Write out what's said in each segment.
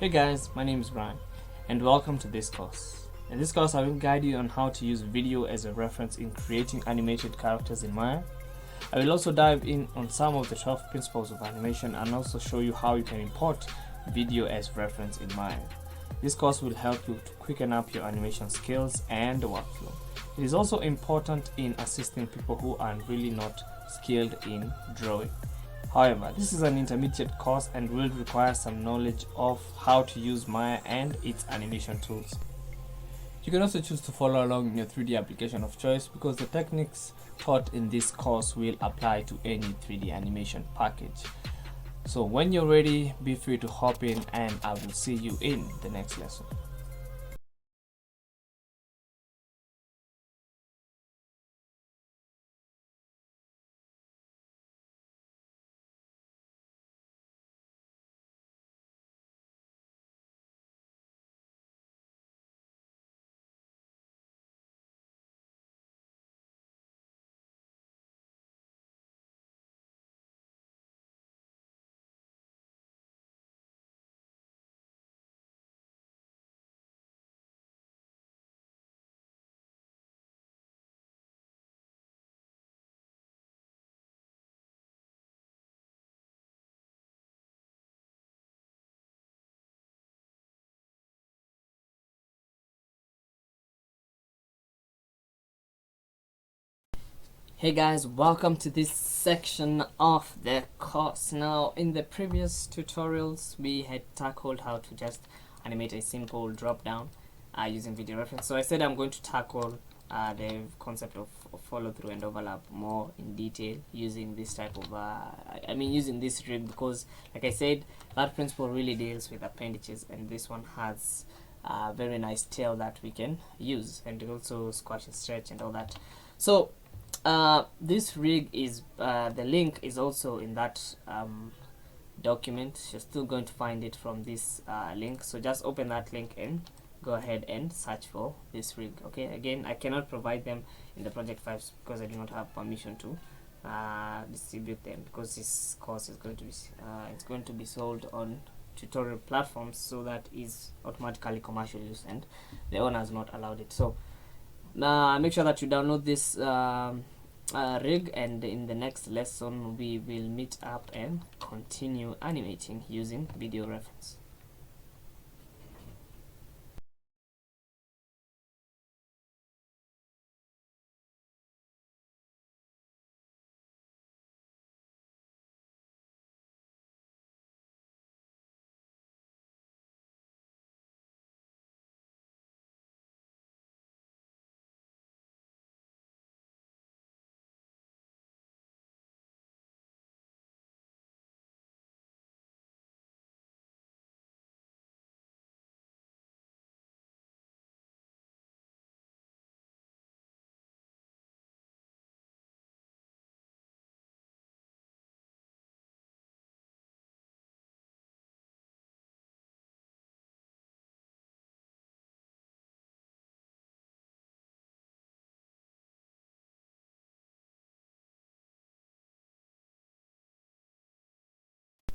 Hey guys, my name is Brian and welcome to this course. In this course I will guide you on how to use video as a reference in creating animated characters in Maya. I will also dive in on some of the 12 principles of animation and also show you how you can import video as reference in Maya. This course will help you to quicken up your animation skills and workflow. It is also important in assisting people who are really not skilled in drawing. However, this is an intermediate course and will require some knowledge of how to use Maya and its animation tools. You can also choose to follow along in your 3D application of choice because the techniques taught in this course will apply to any 3D animation package. So when you're ready, be free to hop in and I will see you in the next lesson. Hey guys, welcome to this section of the course. Now, in the previous tutorials, we had tackled how to just animate a simple drop down using video reference. So I said I'm going to tackle the concept of follow through and overlap more in detail using this type of using this rig, because like I said, that principle really deals with appendages, and this one has a very nice tail that we can use, and also squash and stretch and all that. So this rig is the link is also in that document. You're still going to find it from this link, so just open that link and go ahead and search for this rig. Okay, again, I cannot provide them in the project files because I do not have permission to distribute them, because this course is going to be it's going to be sold on tutorial platforms, so that is automatically commercial use and the owner has not allowed it. So make sure that you download this rig, and in the next lesson we will meet up and continue animating using video reference.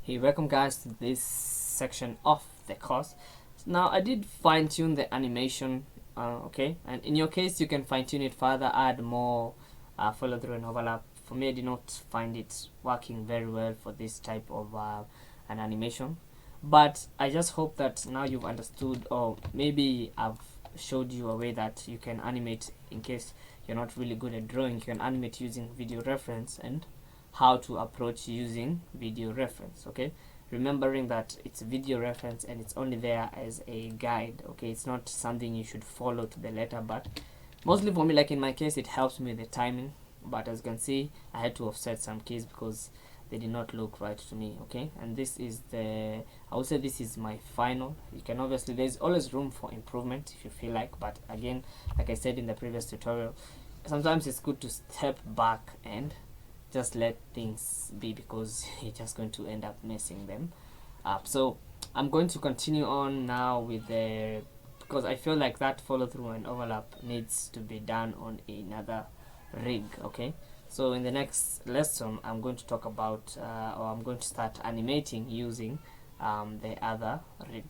Hey, welcome guys to this section of the course. Now I did fine-tune the animation, okay, and in your case you can fine-tune it further, add more follow through and overlap. For me, I did not find it working very well for this type of an animation, but I just hope that now you've understood, or maybe I've showed you a way that you can animate. In case you're not really good at drawing, you can animate using video reference and how to approach using video reference. Okay, remembering that it's video reference and it's only there as a guide. Okay, it's not something you should follow to the letter, but mostly for me, like in my case, it helps me with the timing. But as you can see, I had to offset some keys because they did not look right to me. Okay, and this is the, I would say this is my final. You can obviously, there's always room for improvement if you feel like, but again, like I said in the previous tutorial, sometimes it's good to step back and just let things be, because you're just going to end up messing them up. So I'm going to continue on now with the, because I feel like that follow through and overlap needs to be done on another rig. Okay, so in the next lesson I'm going to talk about or I'm going to start animating using the other rig.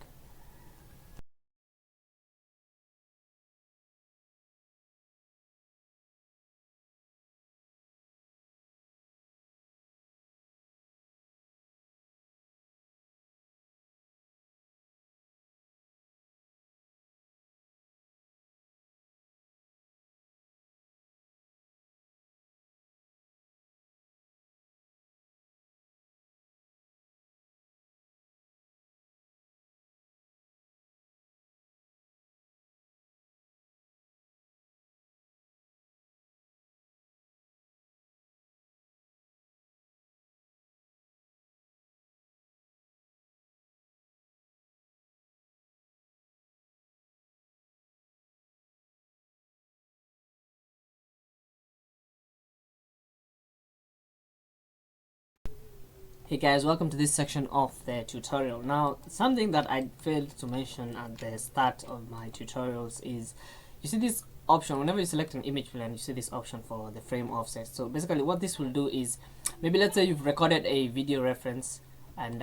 Hey guys, welcome to this section of the tutorial. Now, something that I failed to mention at the start of my tutorials is, you see this option, whenever you select an image plane, you see this option for the frame offset. So basically what this will do is, maybe let's say you've recorded a video reference and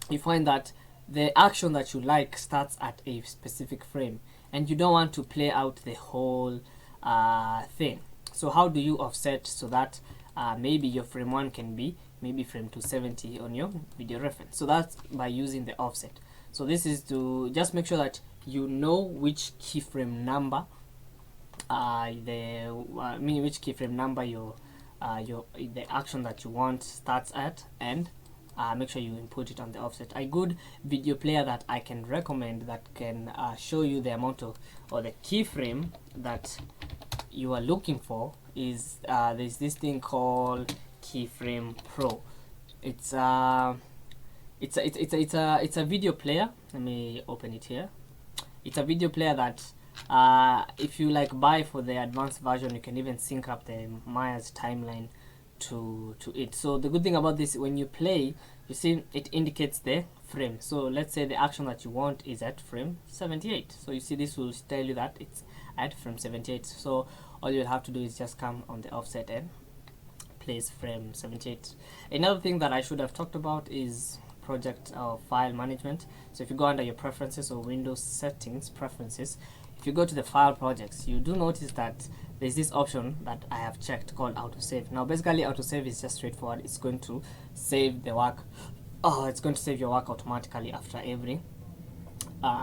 you find that the action that you like starts at a specific frame and you don't want to play out the whole thing. So how do you offset so that maybe your frame 1 can be maybe frame 270 on your video reference? So that's by using the offset. So this is to just make sure that you know which keyframe number which keyframe number your the action that you want starts at, and make sure you input it on the offset. A good video player that I can recommend that can show you the amount of, or the keyframe that you are looking for is there's this thing called Keyframe Pro. It's a video player. Let me open it here. It's a video player that if you like buy for the advanced version, you can even sync up the Maya's timeline to it. So the good thing about this, when you play, you see it indicates the frame. So let's say the action that you want is at frame 78. So you see this will tell you that it's at frame 78. So all you'll have to do is just come on the offset and place frame 78. Another thing that I should have talked about is project or file management. So if you go under your preferences or Windows settings preferences, if you go to the file projects, you do notice that there's this option that I have checked called autosave. Now basically autosave is just straightforward. It's going to save the work. It's going to save your work automatically after every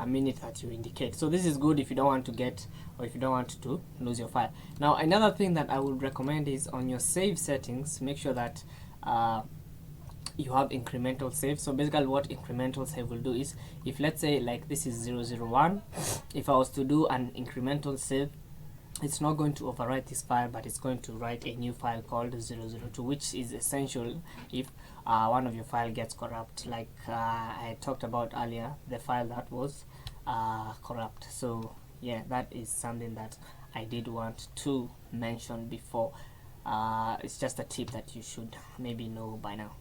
minute that you indicate. So this is good if you don't want to get, or if you don't want to lose your file. Now another thing that I would recommend is on your save settings, make sure that you have incremental save. So basically what incremental save will do is, if let's say like this is 001, if I was to do an incremental save, it's not going to overwrite this file, but it's going to write a new file called 002, which is essential if one of your file gets corrupt, like I talked about earlier, the file that was corrupt. So yeah, that is something that I did want to mention before. It's just a tip that you should maybe know by now.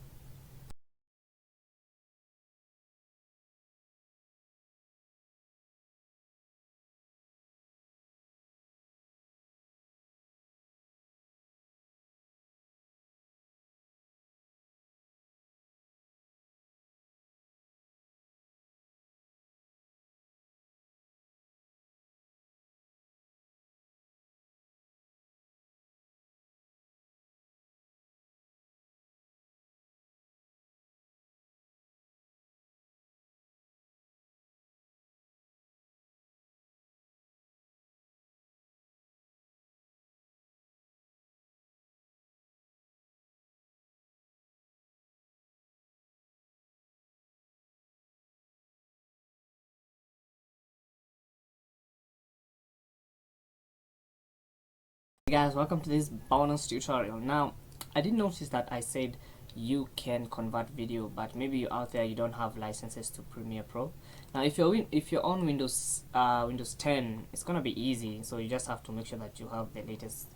Hey guys, welcome to this bonus tutorial. Now I did notice that I said you can convert video, but maybe you're out there, you don't have licenses to Premiere Pro. Now if you're on Windows 10, it's gonna be easy. So you just have to make sure that you have the latest,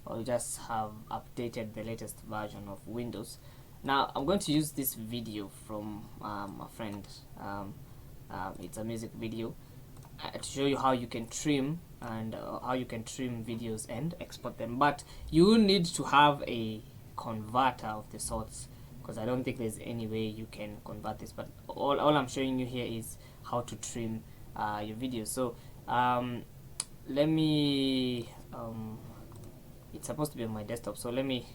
or you just have updated the latest version of Windows. Now I'm going to use this video from a friend. It's a music video to show you how you can trim and how you can trim videos and export them, but you need to have a converter of the sorts, because I don't think there's any way you can convert this. But all I'm showing you here is how to trim your videos. So let me it's supposed to be on my desktop, so let me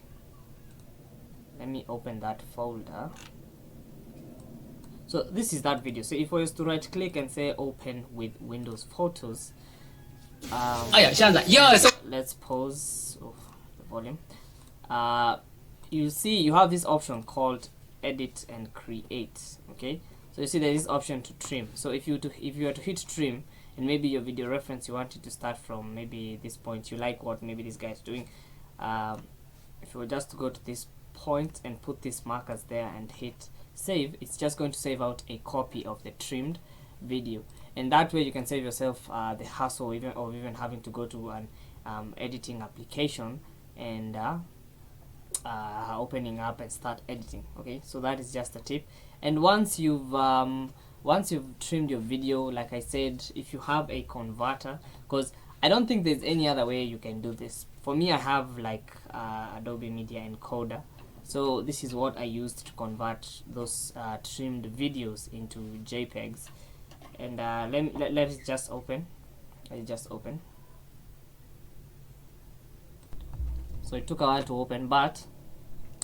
open that folder. So this is that video. So if I was to right click and say open with Windows Photos, let's pause the volume. You see you have this option called edit and create. Okay, so you see there is this option to trim. So if you were to hit trim, and maybe your video reference you wanted to start from maybe this point, you like what maybe this guy is doing, if you were just to go to this point and put these markers there and hit save, it's just going to save out a copy of the trimmed video, and that way you can save yourself the hassle of even having to go to an editing application and opening up and start editing. Okay, so that is just a tip. And once you've trimmed your video, like I said, if you have a converter, because I don't think there's any other way you can do this. For me, I have like Adobe Media Encoder, so this is what I used to convert those trimmed videos into JPEGs. And let it just open. Let it just open. So it took a while to open, but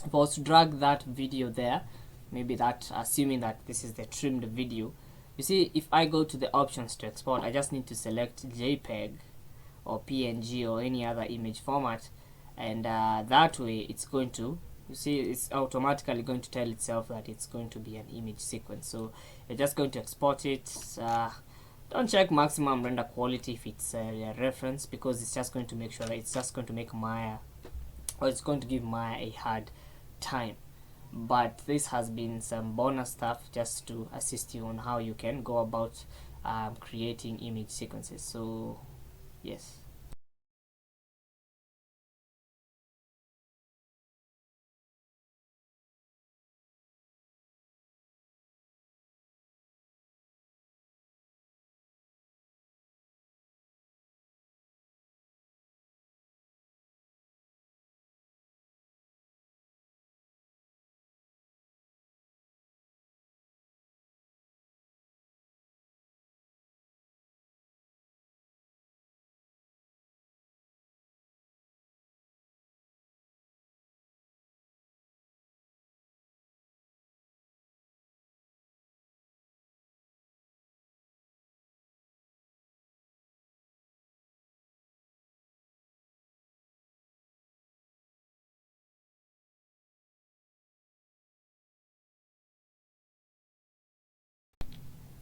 if I was to drag that video there, maybe that, assuming that this is the trimmed video, you see, if I go to the options to export, I just need to select JPEG or PNG or any other image format, and that way it's going to, you see, it's automatically going to tell itself that it's going to be an image sequence. So you're just going to export it. Don't check maximum render quality if it's a reference, because it's just going to make sure that it's just going to make Maya, or it's going to give Maya a hard time. But this has been some bonus stuff just to assist you on how you can go about creating image sequences. So yes.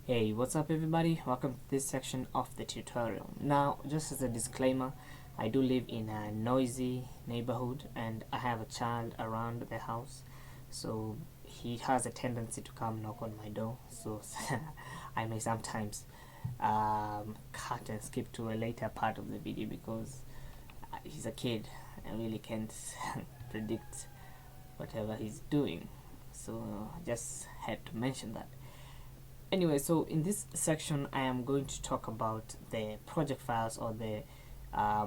Hey, what's up everybody? Welcome to this section of the tutorial. Now, just as a disclaimer, I do live in a noisy neighborhood and I have a child around the house, so he has a tendency to come knock on my door, so I may sometimes cut and skip to a later part of the video because he's a kid. I really can't predict whatever he's doing, so just had to mention that. Anyway, so in this section I am going to talk about the project files, or the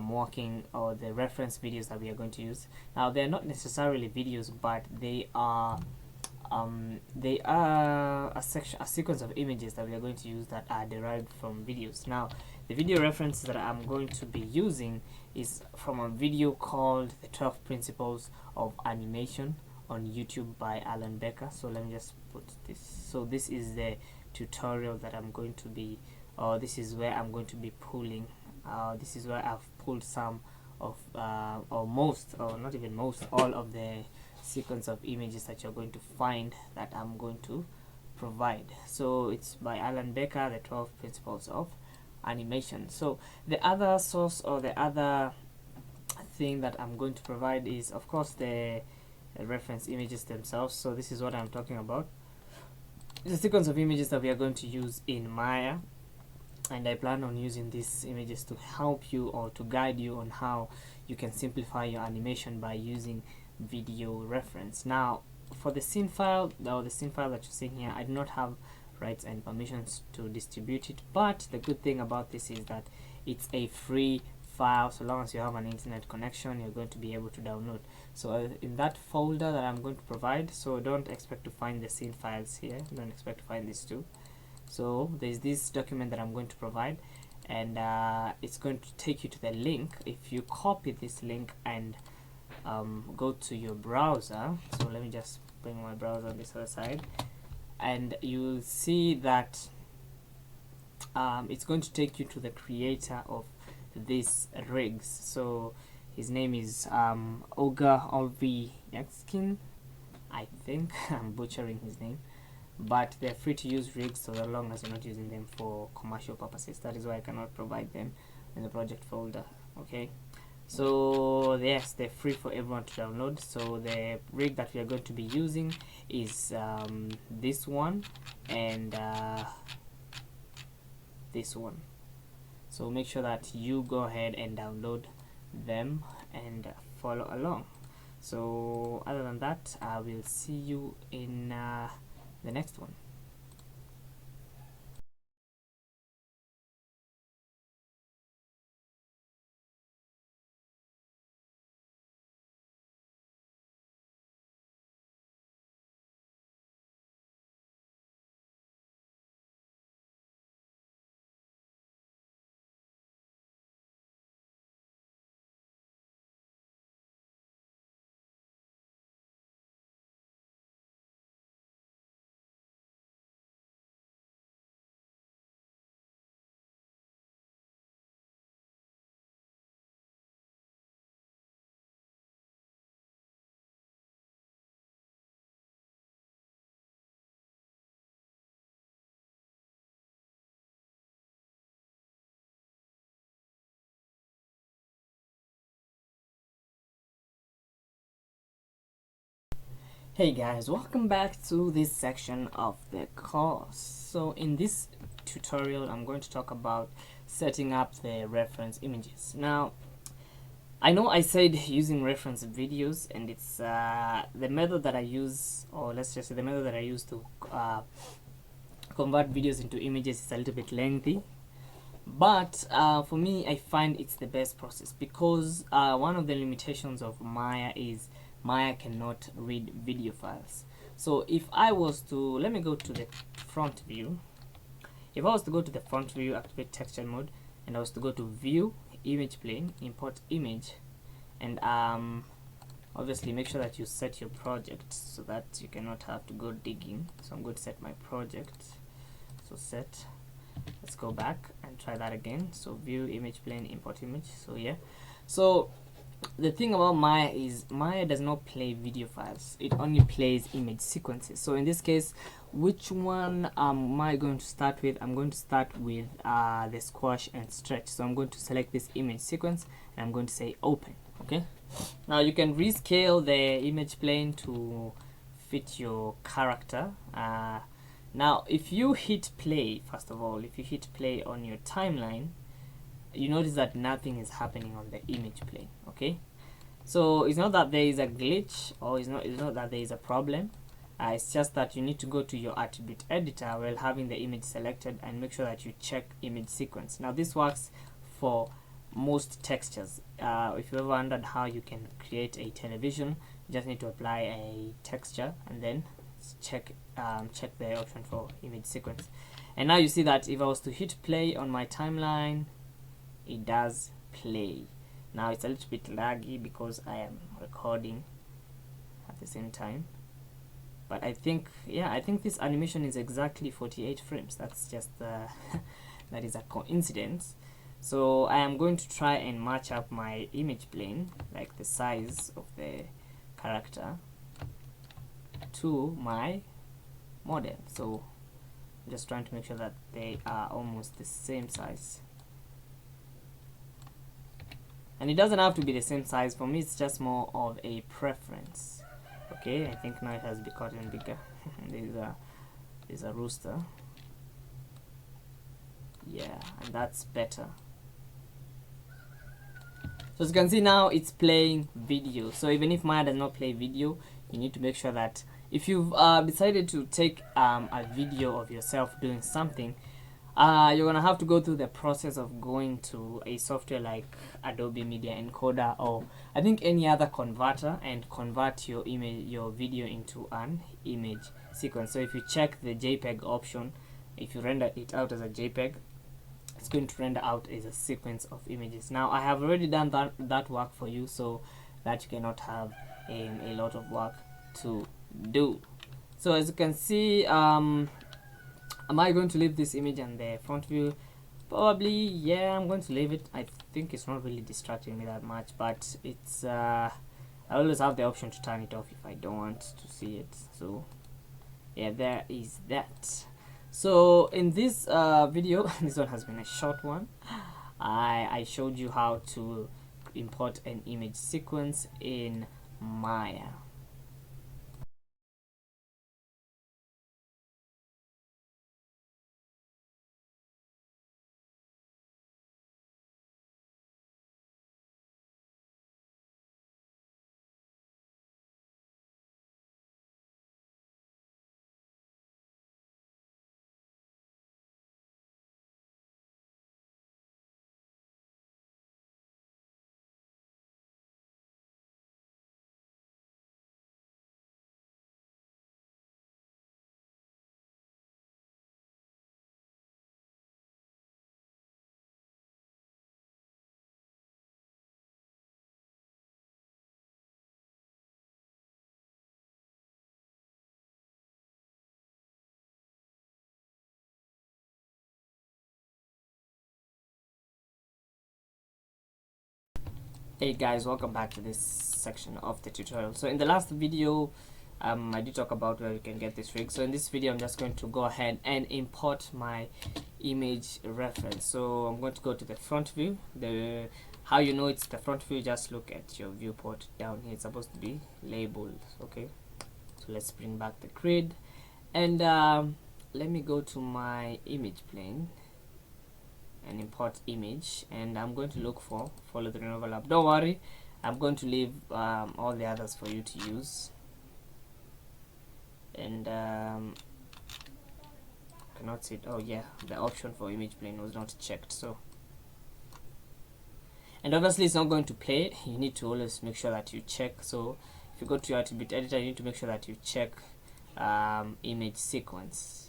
working or the reference videos that we are going to use. Now, they're not necessarily videos, but they are a sequence of images that we are going to use that are derived from videos. Now, the video reference that I'm going to be using is from a video called The 12 Principles of Animation on YouTube by Alan Becker. So let me just put this. So this is the tutorial that I'm going to be, or this is where I'm going to be pulling, this is where I've pulled some of or most, or not even most, all of the sequence of images that you're going to find that I'm going to provide. So it's by Alan Becker, The 12 Principles of Animation. So the other source, or the other thing that I'm going to provide is, of course, the reference images themselves. So this is what I'm talking about. It's a sequence of images that we are going to use in Maya, and I plan on using these images to help you, or to guide you on how you can simplify your animation by using video reference. Now, for the scene file, or the scene file that you're seeing here, I do not have rights and permissions to distribute it, but the good thing about this is that it's a free file. So long as you have an internet connection, you're going to be able to download. So in that folder that I'm going to provide, so don't expect to find the scene files here, don't expect to find these two. So there's this document that I'm going to provide, and it's going to take you to the link. If you copy this link and go to your browser, so let me just bring my browser on this other side, and you'll see that it's going to take you to the creator of these rigs. So his name is Olga Olviakskin, I think. I'm butchering his name, but they're free to use rigs so long as you're not using them for commercial purposes. That is why I cannot provide them in the project folder. Okay, so yes, they're free for everyone to download. So the rig that we are going to be using is this one and this one. So make sure that you go ahead and download them and follow along. So other than that, I will see you in the next one. Hey guys, welcome back to this section of the course. So in this tutorial, I'm going to talk about setting up the reference images. Now, I know I said using reference videos, and it's the method that I use, or let's just say the method that I use to convert videos into images is a little bit lengthy. But for me, I find it's the best process because one of the limitations of Maya is Maya cannot read video files. So if I was to, let me go to the front view. If I was to go to the front view, activate texture mode, and I was to go to view, image plane, import image, and obviously make sure that you set your project so that you cannot have to go digging. So I'm going to set my project. So set, let's go back and try that again. So view, image plane, import image. So yeah, so the thing about Maya is Maya does not play video files, it only plays image sequences. So in this case, which one am I going to start with? I'm going to start with the squash and stretch. So I'm going to select this image sequence and I'm going to say open. Okay, now you can rescale the image plane to fit your character. Now if you hit play, first of all, if you hit play on your timeline, you notice that nothing is happening on the image plane. Okay, so it's not that there is a glitch, or it's not that there is a problem. It's just that you need to go to your attribute editor while having the image selected and make sure that you check image sequence. Now this works for most textures. If you ever wondered how you can create a television, you just need to apply a texture and then check the option for image sequence. And now you see that if I was to hit play on my timeline, it does play. Now it's a little bit laggy because I am recording at the same time, but I think, yeah, I think this animation is exactly 48 frames. That's just that is a coincidence. So I am going to try and match up my image plane, like the size of the character, to my model. So I'm just trying to make sure that they are almost the same size. And it doesn't have to be the same size. For me, it's just more of a preference. Okay, I think now it has gotten bigger. there's a rooster. Yeah, and that's better. So as you can see now, it's playing video. So even if Maya does not play video, you need to make sure that if you've decided to take a video of yourself doing something, you're gonna have to go through the process of going to a software like Adobe Media Encoder, or I think any other converter, and convert your video into an image sequence. So if you check the JPEG option, if you render it out as a JPEG, it's going to render out as a sequence of images. Now I have already done that work for you, so that you cannot have a lot of work to do. So as you can see, am I going to leave this image on the front view? Probably, yeah, I'm going to leave it. I think it's not really distracting me that much, but it's I always have the option to turn it off if I don't want to see it. So yeah, there is that. So in this video, this one has been a short one. I showed you how to import an image sequence in Maya. Hey guys, welcome back to this section of the tutorial. So in the last video I did talk about where you can get this rig. So in this video I'm just going to go ahead and import my image reference. So I'm going to go to the front view. How you know it's the front view, just look at your viewport down here. It's supposed to be labeled. Okay, so let's bring back the grid, and let me go to my image plane and import image, and I'm going to look for follow through overlap. Don't worry, I'm going to leave all the others for you to use. And cannot see it. Oh yeah, the option for image plane was not checked. So, and obviously it's not going to play. You need to always make sure that you check. So if you go to your attribute editor, you need to make sure that you check image sequence.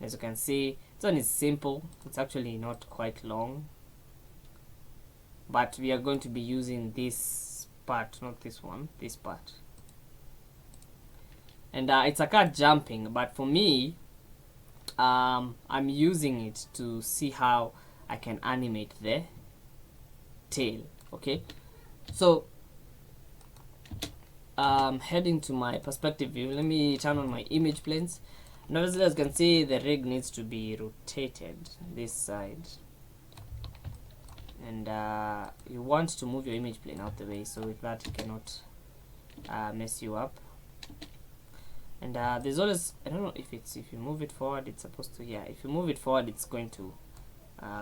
As you can see, this one is simple. It's actually not quite long, but we are going to be using this part, not this one, this part. And it's a cat jumping, but for me, I'm using it to see how I can animate the tail. Okay, so heading to my perspective view, let me turn on my image planes. And obviously, as you can see, the rig needs to be rotated this side, and you want to move your image plane out the way, so with that it cannot mess you up. And there's always, I don't know if you move it forward, it's supposed to, yeah, if you move it forward, it's going to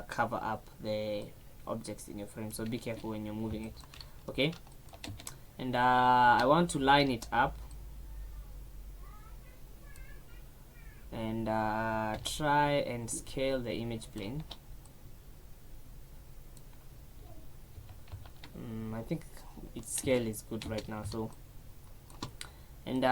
cover up the objects in your frame, so be careful when you're moving it. Okay, and I want to line it up and try and scale the image plane. I think its scale is good right now. So, and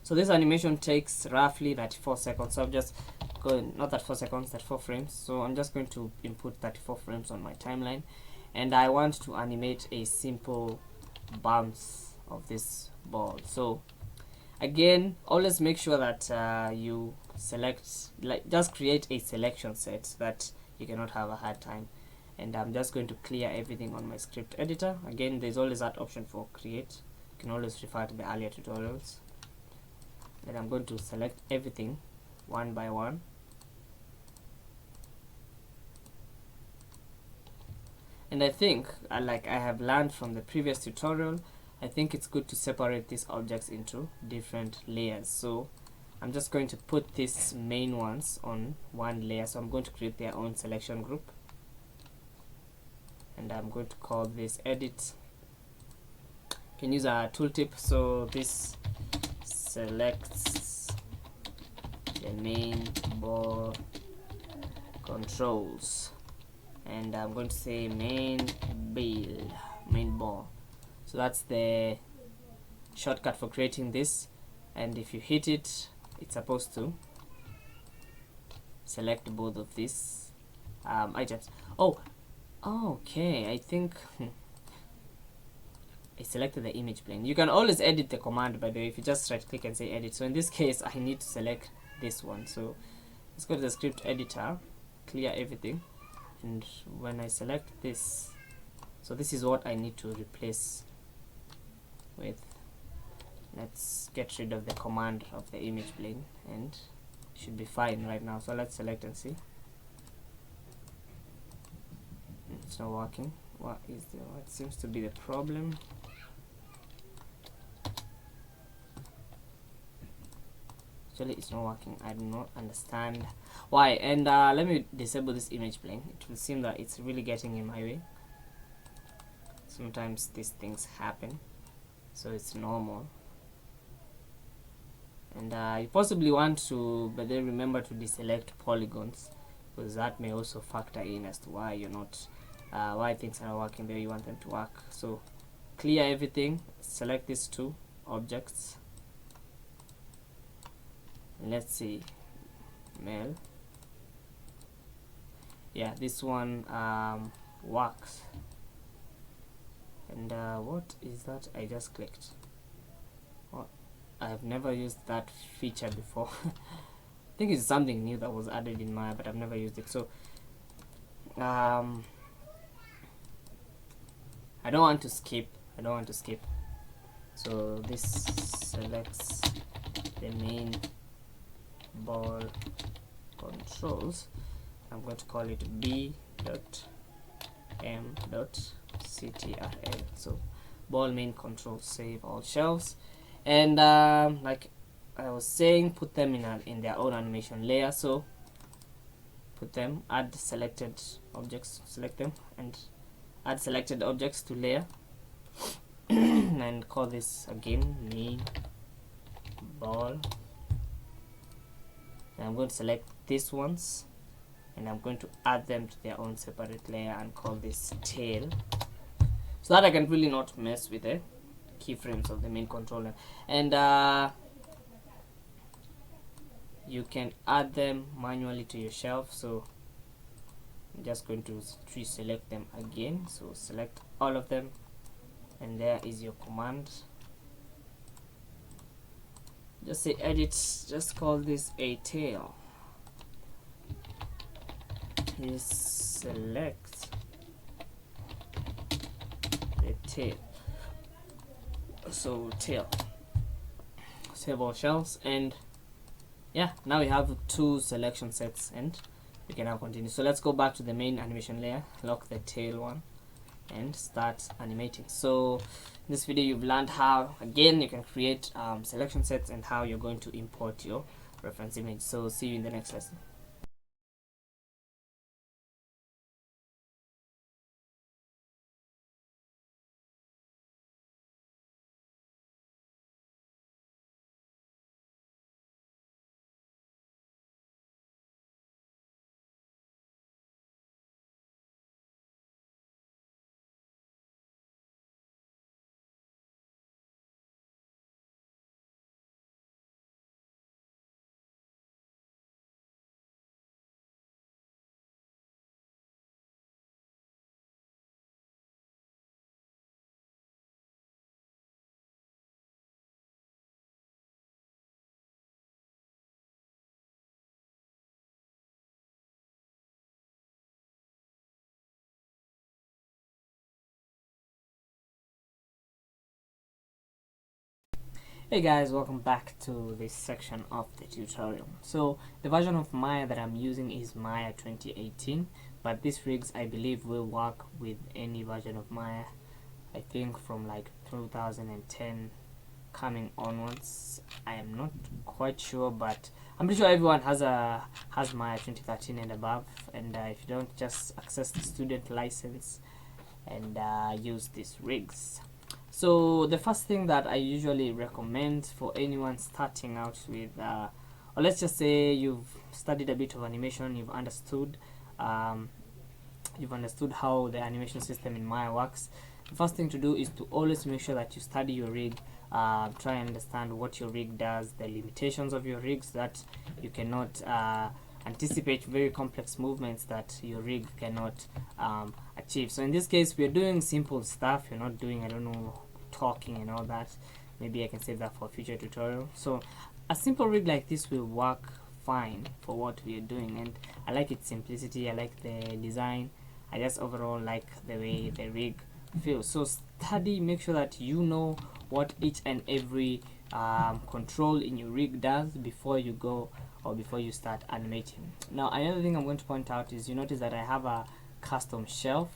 so this animation takes roughly 34 seconds. So I'm just going, not 34 seconds, 34 frames. So I'm just going to input 34 frames on my timeline, and I want to animate a simple bounce of this ball. So again, always make sure that you select, like, just create a selection set so that you cannot have a hard time. And I'm just going to clear everything on my script editor. Again, there's always that option for create. You can always refer to the earlier tutorials. Then I'm going to select everything one by one. And I think, like I have learned from the previous tutorial, I think it's good to separate these objects into different layers. So I'm just going to put these main ones on one layer. So I'm going to create their own selection group, and I'm going to call this edit. You can use a tooltip. So this selects the main ball controls, and I'm going to say main ball. So that's the shortcut for creating this, and if you hit it, it's supposed to select both of these items. Oh, okay, I think I selected the image plane. You can always edit the command, by the way, if you just right click and say edit. So in this case, I need to select this one. So let's go to the script editor, clear everything, and when I select this, so this is what I need to replace with. Let's get rid of the command of the image plane, and it should be fine right now. So let's select and see. It's not working. What seems to be the problem? Actually, it's not working. I do not understand why. And let me disable this image plane. It will seem that it's really getting in my way. Sometimes these things happen, so it's normal. And you possibly want to, but then remember to deselect polygons, because that may also factor in as to why you're not, why things are not working the way you want them to work. So clear everything, select these two objects, and let's see, male. Yeah, this one works. And what is that I just clicked? What? I've never used that feature before. I think it's something new that was added in Maya, but I've never used it. So I don't want to skip. So this selects the main ball controls. I'm going to call it b.m.ctrl. So ball main control, save all shelves. And like I was saying, put them in their own animation layer. So put them, add selected objects, select them and add selected objects to layer and call this again main ball. And I'm going to select these ones and I'm going to add them to their own separate layer and call this tail, so that I can really not mess with the keyframes of the main controller. And you can add them manually to your shelf, so I'm just going to select them again. So select all of them and there is your command. Just say edit, just call this a tail. You select the tail, so tail, save all shelves. And yeah, now we have 2 selection sets and we can now continue. So let's go back to the main animation layer, lock the tail one and start animating. So in this video you've learned how again you can create selection sets and how you're going to import your reference image. So see you in the next lesson. Hey guys, welcome back to this section of the tutorial. So the version of Maya that I'm using is Maya 2018, but these rigs I believe will work with any version of Maya, I think from like 2010 coming onwards. I am not quite sure, but I'm pretty sure everyone has Maya 2013 and above. And if you don't, just access the student license and use these rigs. So the first thing that I usually recommend for anyone starting out with, or let's just say you've studied a bit of animation, you've understood how the animation system in Maya works. The first thing to do is to always make sure that you study your rig, try and understand what your rig does, the limitations of your rig, so that you cannot anticipate very complex movements that your rig cannot achieve. So in this case we're doing simple stuff, you're not doing, I don't know, talking and all that. Maybe I can save that for a future tutorial. So a simple rig like this will work fine for what we are doing, and I like its simplicity, I like the design, I just overall like the way the rig feels. So study, make sure that you know what each and every control in your rig does before you go or before you start animating. Now another thing I'm going to point out is you notice that I have a custom shelf.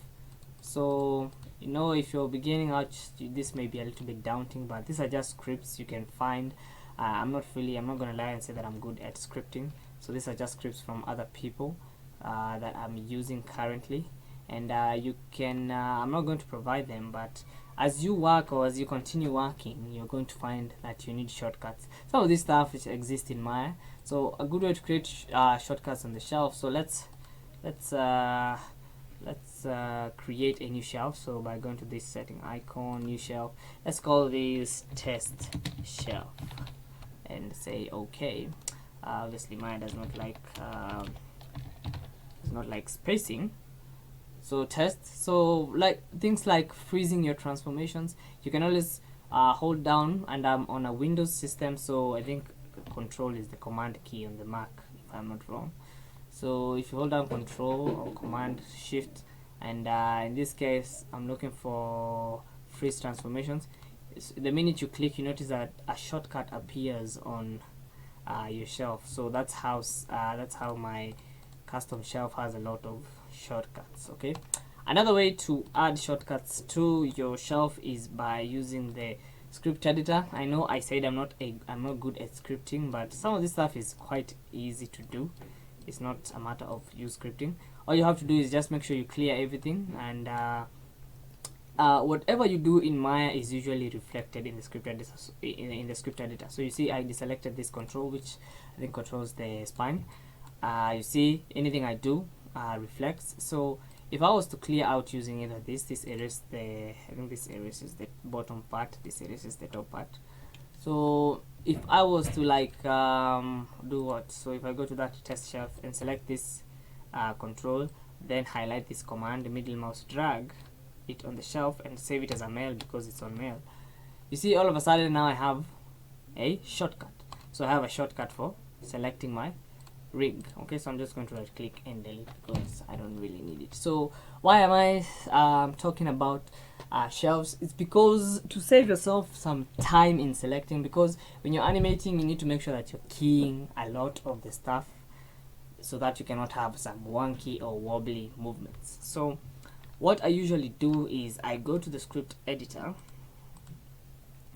So you know, if you're beginning out, this may be a little bit daunting, but these are just scripts you can find. I'm not gonna lie and say that I'm good at scripting. So these are just scripts from other people that I'm using currently, and you can I'm not going to provide them, but as you work or as you continue working, you're going to find that you need shortcuts. Some of this stuff which exists in Maya, so a good way to create shortcuts on the shelf. So let's create a new shelf. So by going to this setting icon, new shelf, let's call this test shelf and say okay. Obviously Maya does not like spacing, so test. So like things like freezing your transformations, you can always hold down, and I'm on a Windows system, so I think control is the command key on the Mac if I'm not wrong. So if you hold down Control or Command Shift, and in this case I'm looking for freeze transformations, the minute you click, you notice that a shortcut appears on your shelf. So that's how my custom shelf has a lot of shortcuts. Okay, another way to add shortcuts to your shelf is by using the script editor. I know I said I'm not good at scripting, but some of this stuff is quite easy to do. It's not a matter of you scripting. All you have to do is just make sure you clear everything, and whatever you do in Maya is usually reflected in the script editor. In the script editor. So you see, I deselected this control, which I think controls the spine. You see, anything I do reflects. So if I was to clear out using either this erases the, I think this erases the bottom part, this erases the top part. So if I was to like do what? So if I go to that test shelf and select this control, then highlight this command, middle mouse drag it on the shelf and save it as a mail because it's on mail, you see all of a sudden now I have a shortcut. So I have a shortcut for selecting my rig. Okay, so I'm just going to right click and delete because I don't really need it. So why am I talking about shelves? It's because to save yourself some time in selecting, because when you're animating you need to make sure that you're keying a lot of the stuff so that you cannot have some wonky or wobbly movements. So what I usually do is I go to the script editor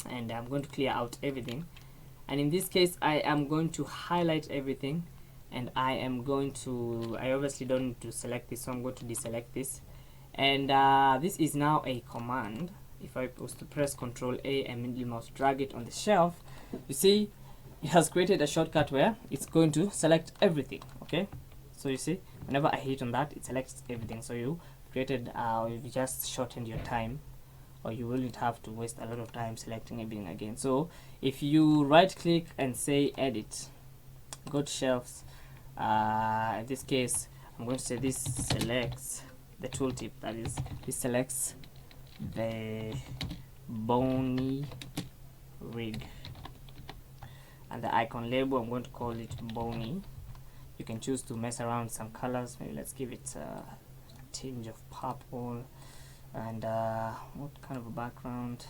and I'm going to clear out everything, and in this case I am going to highlight everything, and I am going to, I obviously don't need to select this, so I'm going to deselect this, and this is now a command. If I was to press Ctrl A and middle mouse drag it on the shelf, you see it has created a shortcut where it's going to select everything. Okay, so you see whenever I hit on that, it selects everything. So you created you just shortened your time, or you wouldn't have to waste a lot of time selecting everything again. So if you right click and say edit, go to shelves, in this case I'm going to say this selects the tooltip, that is, this selects the bony rig, and the icon label I'm going to call it bony. You can choose to mess around with some colors. Maybe let's give it a tinge of purple, and what kind of a background?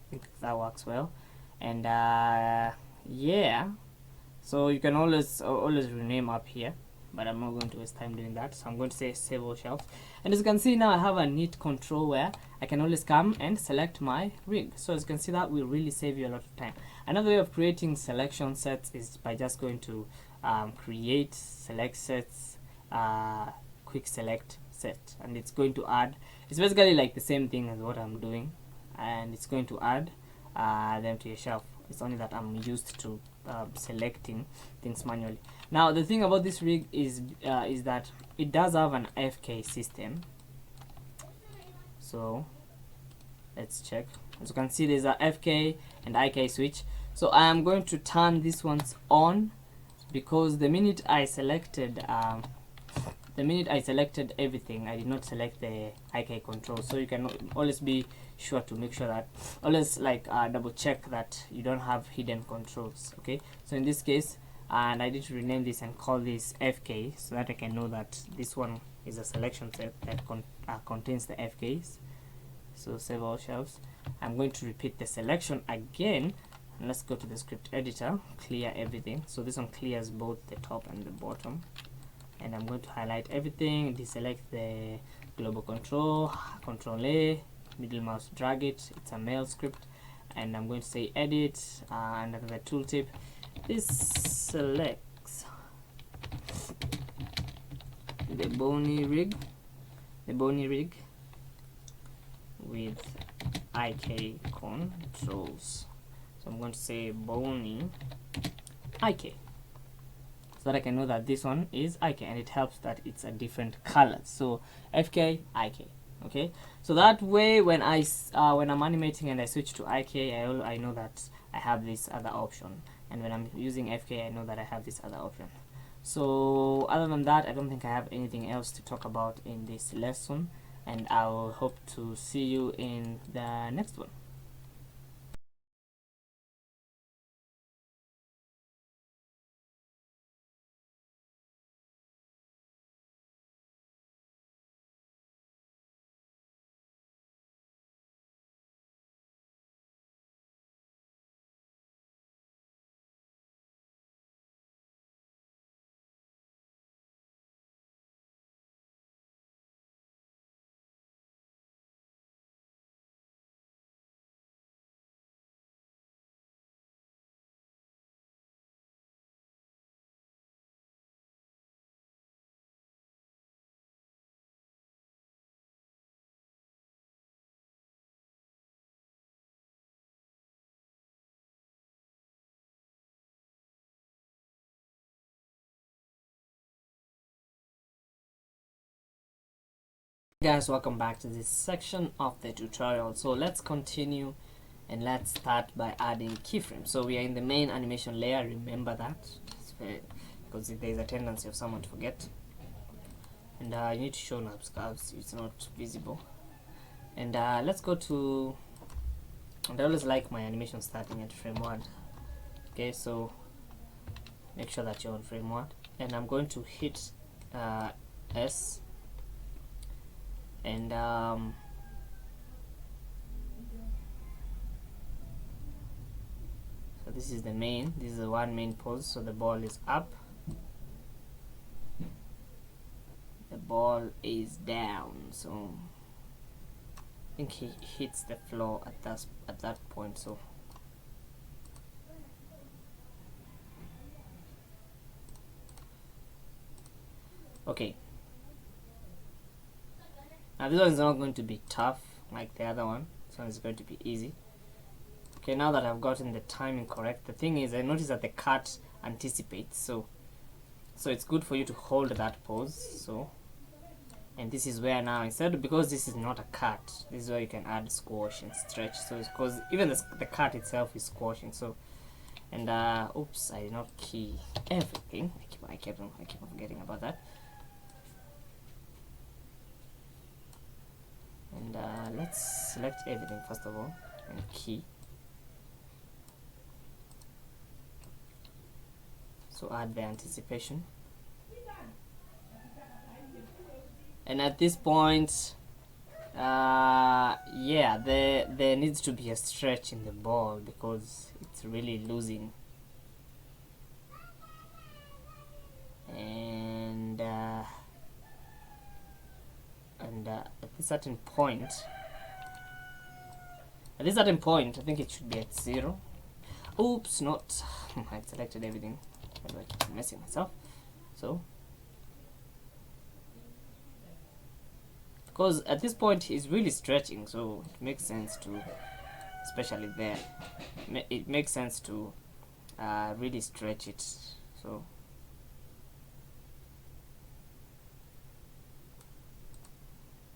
I think that works well. And yeah, so you can always rename up here, but I'm not going to waste time doing that. So I'm going to say save all shelves, and as you can see now I have a neat control where I can always come and select my rig. So as you can see, that will really save you a lot of time. Another way of creating selection sets is by just going to create select sets, quick select set, and it's going to add, it's basically like the same thing as what I'm doing, and it's going to add them to your shelf. It's only that I'm used to selecting things manually. Now the thing about this rig is that it does have an FK system. So let's check. As you can see, there's a FK and IK switch. So I am going to turn these ones on, because the minute I selected everything, I did not select the IK control. So you can always be sure to make sure that, always like double check that you don't have hidden controls. Okay, so in this case, and I need to rename this and call this FK, so that I can know that this one is a selection set that contains the FKs. So save all shelves. I'm going to repeat the selection again, and let's go to the script editor, clear everything. So this one clears both the top and the bottom, and I'm going to highlight everything, deselect the global control, Control A, middle mouse drag it, it's a mail script, and I'm going to say edit, and under the tooltip, this selects the bony rig with IK controls. So I'm going to say bony IK, so that I can know that this one is IK, and it helps that it's a different color. So FK, IK. Okay, so that way when I'm animating and I switch to IK, I know that I have this other option, and when I'm using FK, I know that I have this other option. So other than that, I don't think I have anything else to talk about in this lesson, and I will hope to see you in the next one. Guys, welcome back to this section of the tutorial. So let's continue and let's start by adding keyframes. So we are in the main animation layer, remember that, because there's a tendency of someone to forget. And you need to show nubs curves, it's not visible. And let's go to, and I always like my animation starting at frame 1. Okay, so make sure that you're on frame 1, and I'm going to hit S, and so this is the main, this is the one main pose. So the ball is up, the ball is down, so I think he hits the floor at that point. So okay, now this one is not going to be tough like the other one. This one is going to be easy. Okay, now that I've gotten the timing correct, the thing is I notice that the cut anticipates, so it's good for you to hold that pose. So, and this is where now, instead, because this is not a cut, this is where you can add squash and stretch. So it's because even the cut itself is squashing. So, and oops, I did not key everything. I keep on forgetting about that. And let's select everything first of all and key. So add the anticipation, and at this point yeah, there needs to be a stretch in the ball because it's really losing. And at a certain point, I think it should be at 0. Oops, not I selected everything. I keep messing myself. So because at this point he's really stretching, so it makes sense to, especially there, it makes sense to really stretch it. So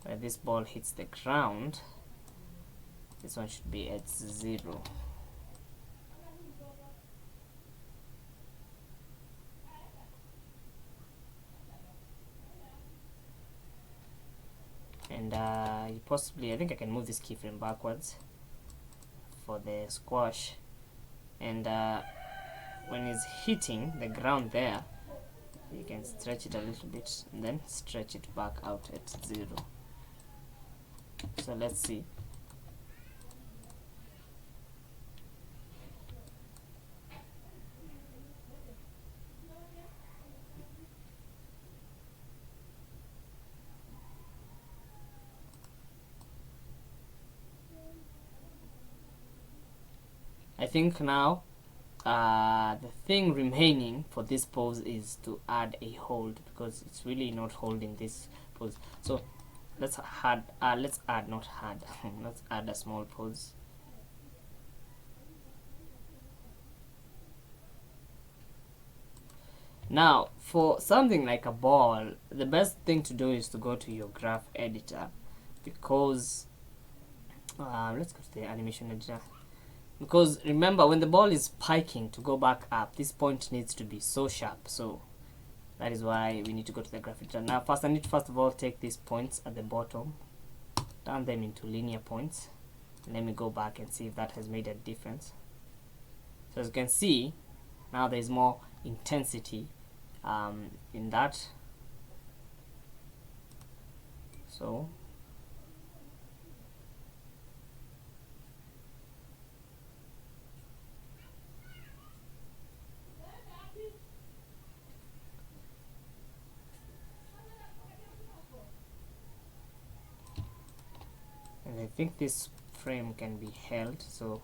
where this ball hits the ground, this one should be at 0. And possibly, I think I can move this keyframe backwards for the squash. And when it's hitting the ground there, you can stretch it a little bit and then stretch it back out at 0. So let's see. I think now the thing remaining for this pose is to add a hold, because it's really not holding this pose. So let's add let's add a small pose. Now for something like a ball, the best thing to do is to go to your graph editor, because let's go to the animation editor. Because remember, when the ball is spiking to go back up, this point needs to be so sharp. So that is why we need to go to the graph editor. Now first I need to first of all take these points at the bottom, turn them into linear points. Let me go back and see if that has made a difference. So as you can see, now there is more intensity in that. So and I think this frame can be held. So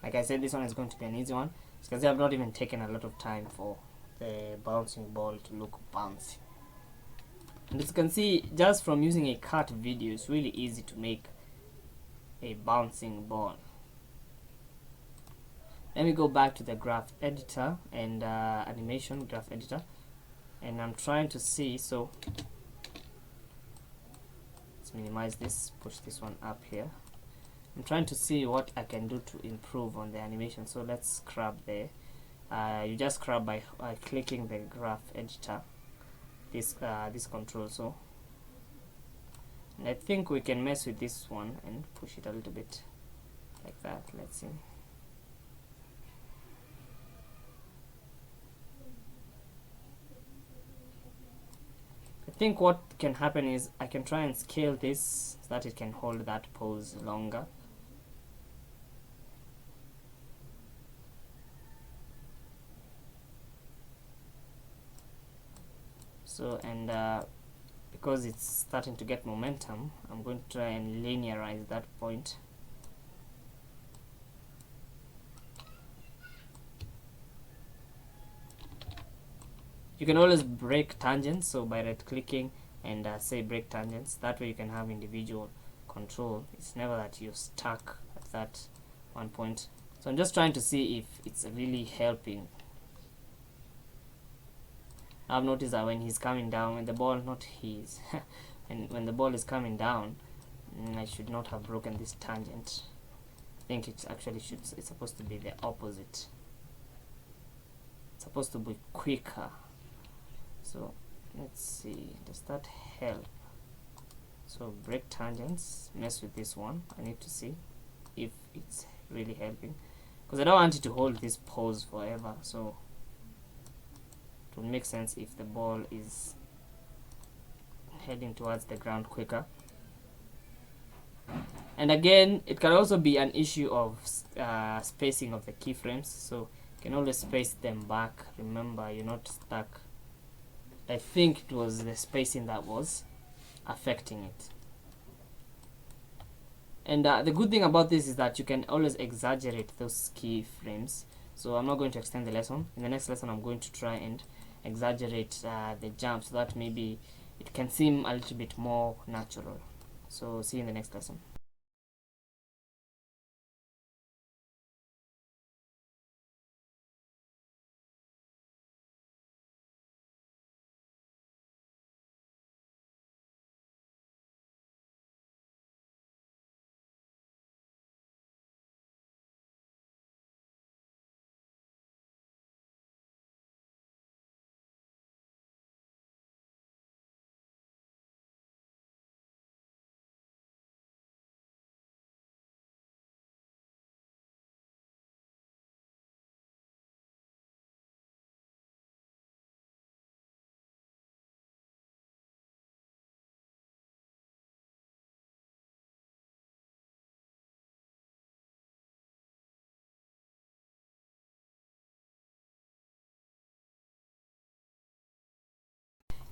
like I said, this one is going to be an easy one, because I've not even taken a lot of time for the bouncing ball to look bouncy. And as you can see, just from using a cut video, it's really easy to make a bouncing ball. Let me go back to the graph editor and animation graph editor, and I'm trying to see. So let's minimize this, push this one up here. I'm trying to see what I can do to improve on the animation. So let's scrub there. You just scrub by clicking the graph editor, this control. So and I think we can mess with this one and push it a little bit like that. Let's see. I think what can happen is I can try and scale this so that it can hold that pose longer. So, and because it's starting to get momentum, I'm going to try and linearize that point. You can always break tangents, so by right clicking and say break tangents, that way you can have individual control. It's never that you're stuck at that one point. So I'm just trying to see if it's really helping. I've noticed that when he's coming down, when the ball, not his, and when the ball is coming down, I should not have broken this tangent. I think it actually should, it's supposed to be the opposite. It's supposed to be quicker. So let's see, does that help? So break tangents, mess with this one. I need to see if it's really helping, because I don't want it to hold this pose forever. So it will make sense if the ball is heading towards the ground quicker. And again, it can also be an issue of spacing of the keyframes, so you can always space them back. Remember, you're not stuck. I think it was the spacing that was affecting it. And the good thing about this is that you can always exaggerate those keyframes. So I'm not going to extend the lesson. In the next lesson, I'm going to try and exaggerate the jump so that maybe it can seem a little bit more natural. So see you in the next lesson.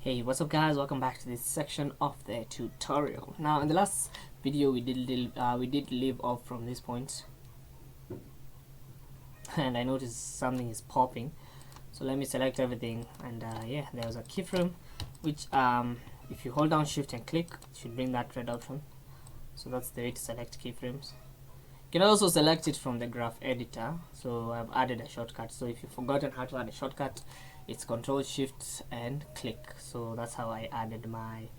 Hey, what's up guys, welcome back to this section of the tutorial. Now in the last video we did leave off from this point, and I noticed something is popping. So let me select everything, and yeah, there's a keyframe which if you hold down shift and click, it should bring that red option. So that's the way to select keyframes. You can also select it from the graph editor. So I've added a shortcut, so if you've forgotten how to add a shortcut, it's Control Shift and click. So that's how I added my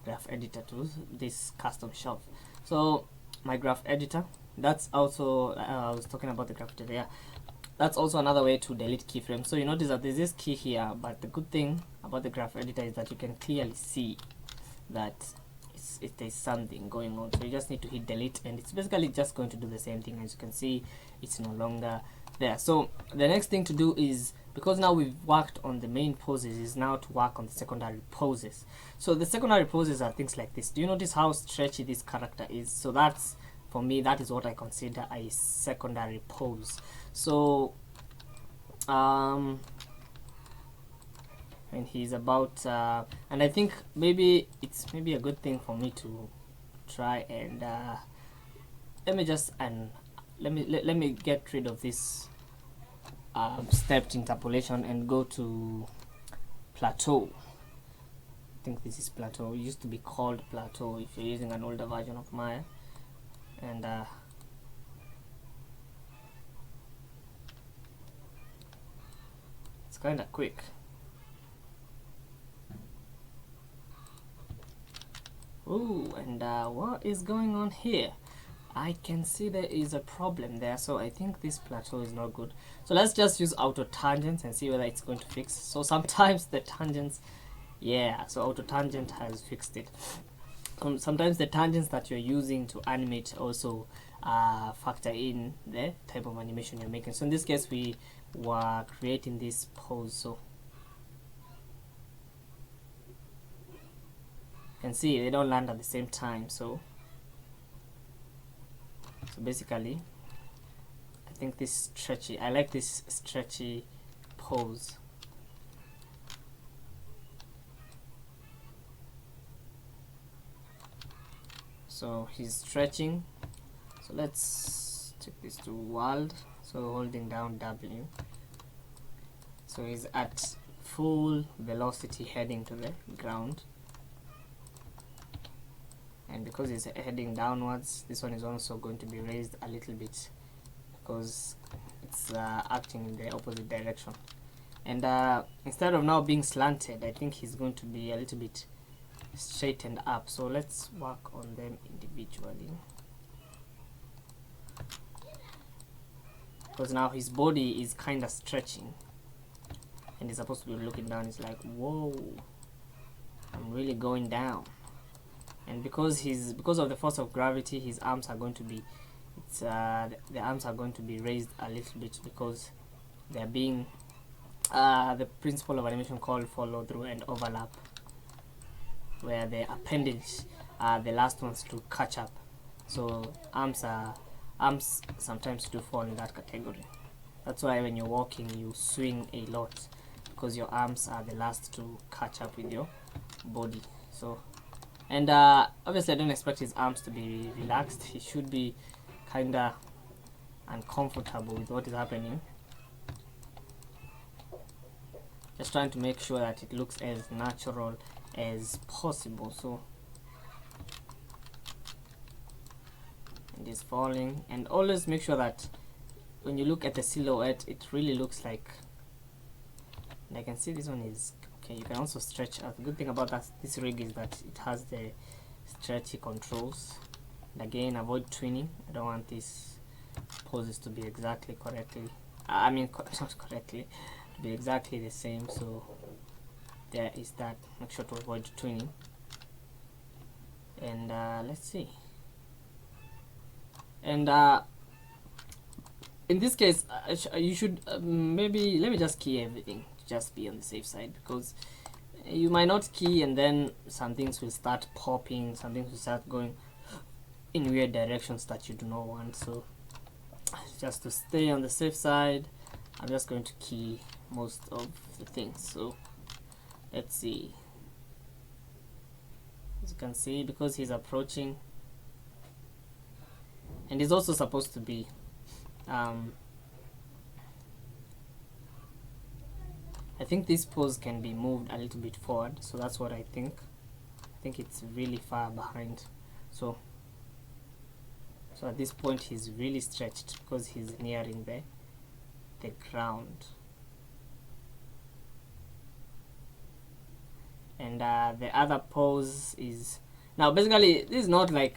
graph editor to this custom shelf. So my graph editor, that's also I was talking about the graph editor, yeah, that's also another way to delete keyframes. So you notice that there's this key here, but the good thing about the graph editor is that you can clearly see that there's something going on. So you just need to hit delete, and it's basically just going to do the same thing. As you can see, it's no longer there. So the next thing to do is, because now we've worked on the main poses, is now to work on the secondary poses. So the secondary poses are things like this. Do you notice how stretchy this character is? So that's, for me, that is what I consider a secondary pose. So and he's about and I think maybe it's a good thing for me to try and let me get rid of this stepped interpolation and go to plateau. I think this is plateau. It used to be called plateau if you're using an older version of Maya. And kind of quick. Ooh, and what is going on here? I can see there is a problem there, so I think this plateau is not good. So let's just use auto tangents and see whether it's going to fix. So sometimes the tangents, yeah, so auto tangent has fixed it. Sometimes the tangents that you're using to animate also factor in the type of animation you're making. So in this case, we were creating this pose, so you can see they don't land at the same time. So basically, I think this stretchy, I like this stretchy pose. So he's stretching. So let's take this to world. So holding down W. So he's at full velocity heading to the ground. And because it's heading downwards, this one is also going to be raised a little bit because it's acting in the opposite direction. And instead of now being slanted, I think he's going to be a little bit straightened up. So let's work on them individually, because now his body is kind of stretching and he's supposed to be looking down. It's like, whoa, I'm really going down. And because of the force of gravity, his arms are going to be the arms are going to be raised a little bit because they're being the principle of animation called follow through and overlap, where the appendage are the last ones to catch up. So arms sometimes do fall in that category. That's why when you're walking you swing a lot, because your arms are the last to catch up with your body. So, and obviously I don't expect his arms to be relaxed. He should be kinda uncomfortable with what is happening. Just trying to make sure that it looks as natural as possible. So, and it's falling, and always make sure that when you look at the silhouette, it really looks like, and I can see this one is okay. You can also stretch out. The good thing about this rig is that it has the stretchy controls. And again, avoid twinning. I don't want these poses to be exactly correctly, not correctly, to be exactly the same. So there is that. Make sure to avoid twinning. And let's see. And in this case, you should maybe, let me just key everything to just be on the safe side, because you might not key and then some things will start popping, some things will start going in weird directions that you do not want. So just to stay on the safe side, I'm just going to key most of the things. So let's see. As you can see, because he's approaching, and he's also supposed to be I think this pose can be moved a little bit forward, so that's what I think. I think it's really far behind. So at this point he's really stretched because he's nearing the ground. And the other pose is, now basically this is not like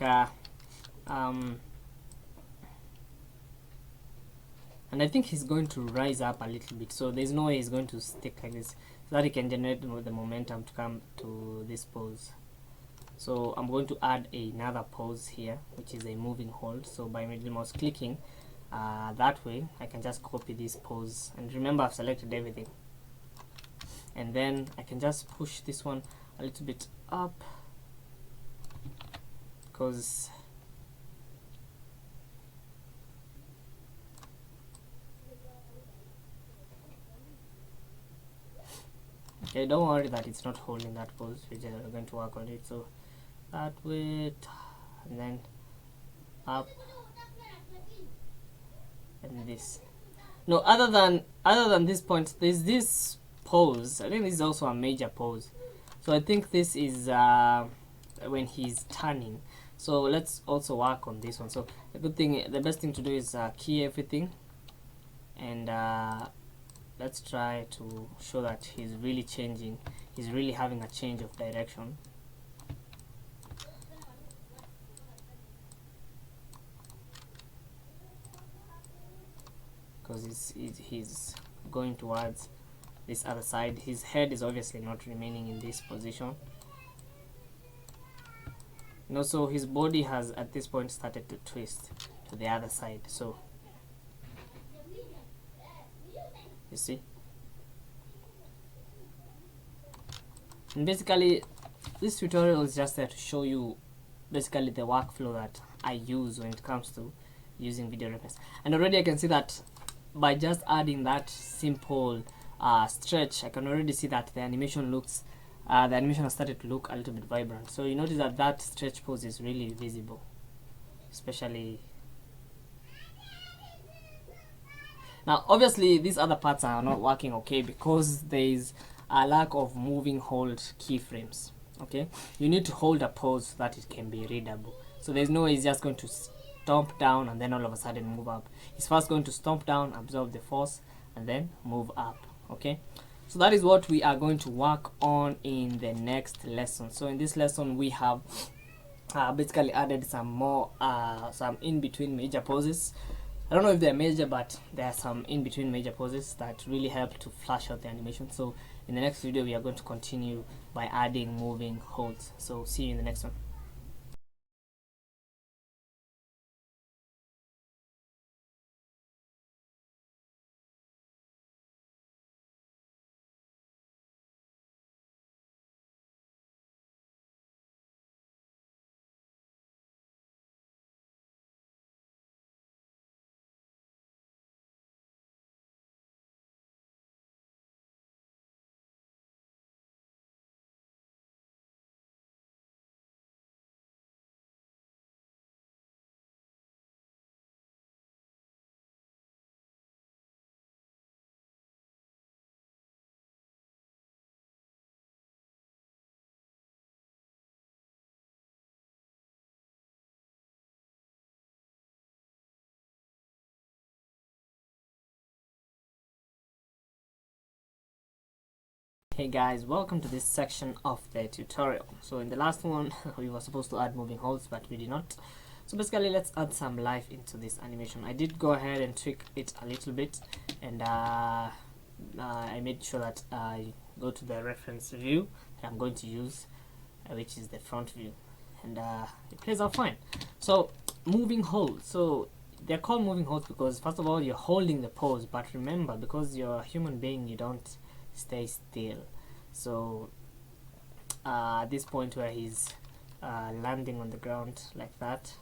and I think he's going to rise up a little bit, so there's no way he's going to stick like this, so that he can generate the momentum to come to this pose. So I'm going to add another pose here, which is a moving hold. So by middle mouse clicking that way, I can just copy this pose, and remember I've selected everything, and then I can just push this one a little bit up, because okay, don't worry that it's not holding that pose, we're going to work on it. So that way, and then up, and this. No, other than this point, there's this pose. I think this is also a major pose. So I think this is when he's turning. So let's also work on this one. So the best thing to do is key everything, and let's try to show that he's really changing, he's really having a change of direction. Because he's going towards this other side. His head is obviously not remaining in this position. And also his body has at this point started to twist to the other side. So you see, and basically this tutorial is just there to show you basically the workflow that I use when it comes to using video reference. And already I can see that by just adding that simple stretch, I can already see that the animation looks the animation has started to look a little bit vibrant. So you notice that that stretch pose is really visible, especially now. Obviously these other parts are not working okay because there is a lack of moving hold keyframes. Okay, you need to hold a pose so that it can be readable. So there's no way he's just going to stomp down and then all of a sudden move up. He's first going to stomp down, absorb the force, and then move up. Okay, so that is what we are going to work on in the next lesson. So in this lesson we have basically added some more some in-between major poses. I don't know if they're major, but there are some in-between major poses that really help to flash out the animation. So in the next video we are going to continue by adding moving holds. So see you in the next one. Hey guys, welcome to this section of the tutorial. So in the last one we were supposed to add moving holds, but we did not. So basically let's add some life into this animation. I did go ahead and tweak it a little bit, and I made sure that I go to the reference view that I'm going to use, which is the front view, and it plays out fine. So moving holds, so they're called moving holds because first of all you're holding the pose, but remember, because you're a human being, you don't stay still. So at this point where he's landing on the ground like that,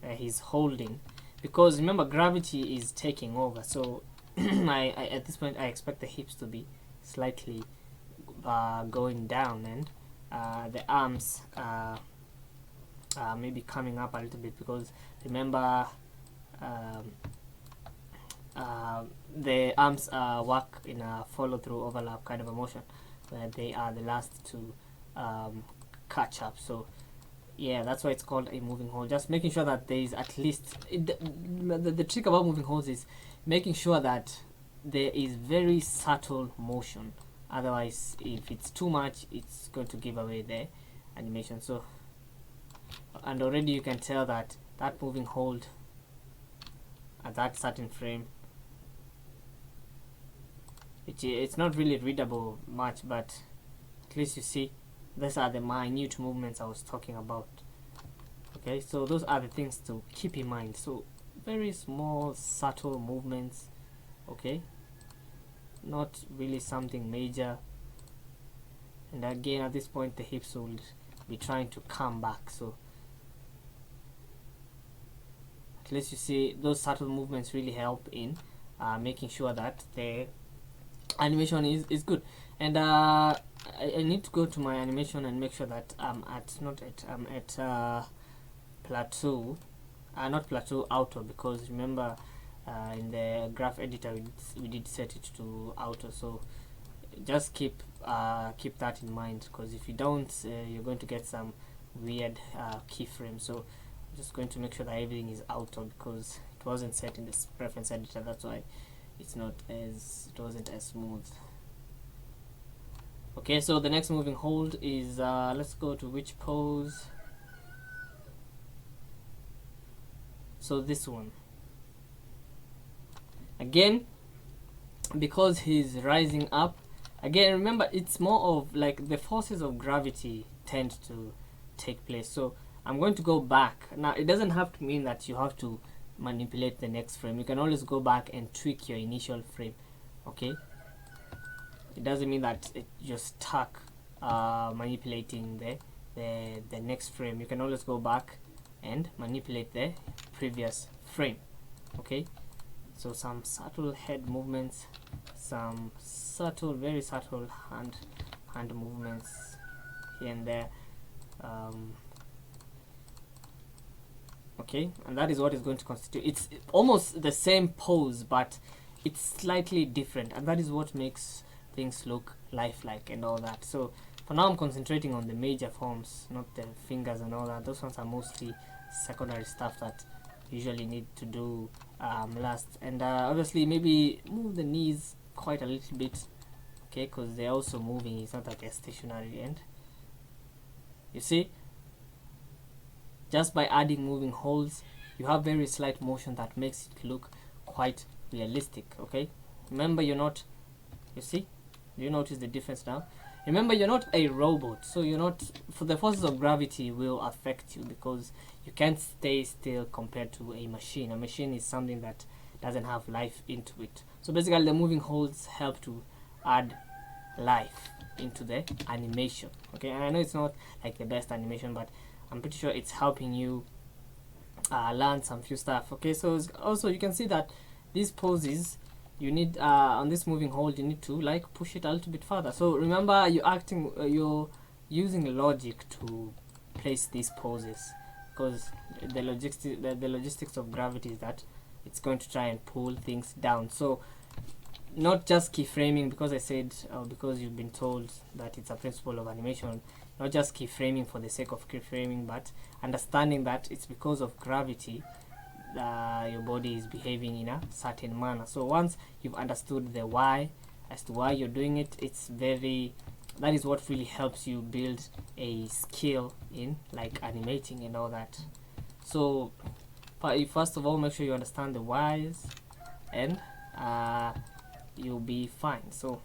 he's holding, because remember gravity is taking over. So I at this point I expect the hips to be slightly going down, and the arms maybe coming up a little bit, because remember the arms work in a follow-through overlap kind of a motion where they are the last to catch up. So yeah, that's why it's called a moving hold. Just making sure that there is at least the trick about moving holds is making sure that there is very subtle motion. Otherwise, if it's too much, it's going to give away the animation. So, and already you can tell that that moving hold at that certain frame, it's not really readable much, but at least you see these are the minute movements I was talking about. Okay, so those are the things to keep in mind. So very small subtle movements, okay, not really something major. And again, at this point the hips will be trying to come back, so at least you see those subtle movements really help in making sure that the animation is good. And I need to go to my animation and make sure that I'm at plateau, not plateau, auto, because remember in the graph editor we did set it to auto. So just keep that in mind, because if you don't, you're going to get some weird keyframes. So I'm just going to make sure that everything is auto, because it wasn't set in this preference editor. That's why it's not as, it wasn't as smooth. Okay, so the next moving hold is let's go to which pose. So this one again, because he's rising up again. Remember, it's more of like the forces of gravity tend to take place. So I'm going to go back now. It doesn't have to mean that you have to manipulate the next frame. You can always go back and tweak your initial frame. Okay, it doesn't mean that you're stuck manipulating the next frame. You can always go back and manipulate the previous frame. Okay, so some subtle head movements, some subtle, very subtle hand movements here and there. Okay, and that is what is going to constitute. It's almost the same pose, but it's slightly different, and that is what makes things look lifelike and all that. So for now, I'm concentrating on the major forms, not the fingers and all that. Those ones are mostly secondary stuff that usually need to do last. And obviously, maybe move the knees quite a little bit, okay, because they're also moving. It's not like they're stationary. And you see, just by adding moving holds, you have very slight motion that makes it look quite realistic. Okay, remember, you're not, you see, do you notice the difference now? Remember, you're not a robot, so you're not, for the forces of gravity will affect you because you can't stay still compared to a machine. A machine is something that doesn't have life into it. So basically, the moving holds help to add life into the animation. Okay, and I know it's not like the best animation, but I'm pretty sure it's helping you learn some few stuff. Okay, so also you can see that these poses, you need on this moving hold, you need to like push it a little bit further. So remember, you're using logic to place these poses, because the logistics of gravity is that it's going to try and pull things down. So not just keyframing, because I said because you've been told that it's a principle of animation, not just keyframing for the sake of keyframing, but understanding that it's because of gravity your body is behaving in a certain manner. So once you've understood the why as to why you're doing it, that is what really helps you build a skill in like animating and all that. So first of all, make sure you understand the whys, and you'll be fine. So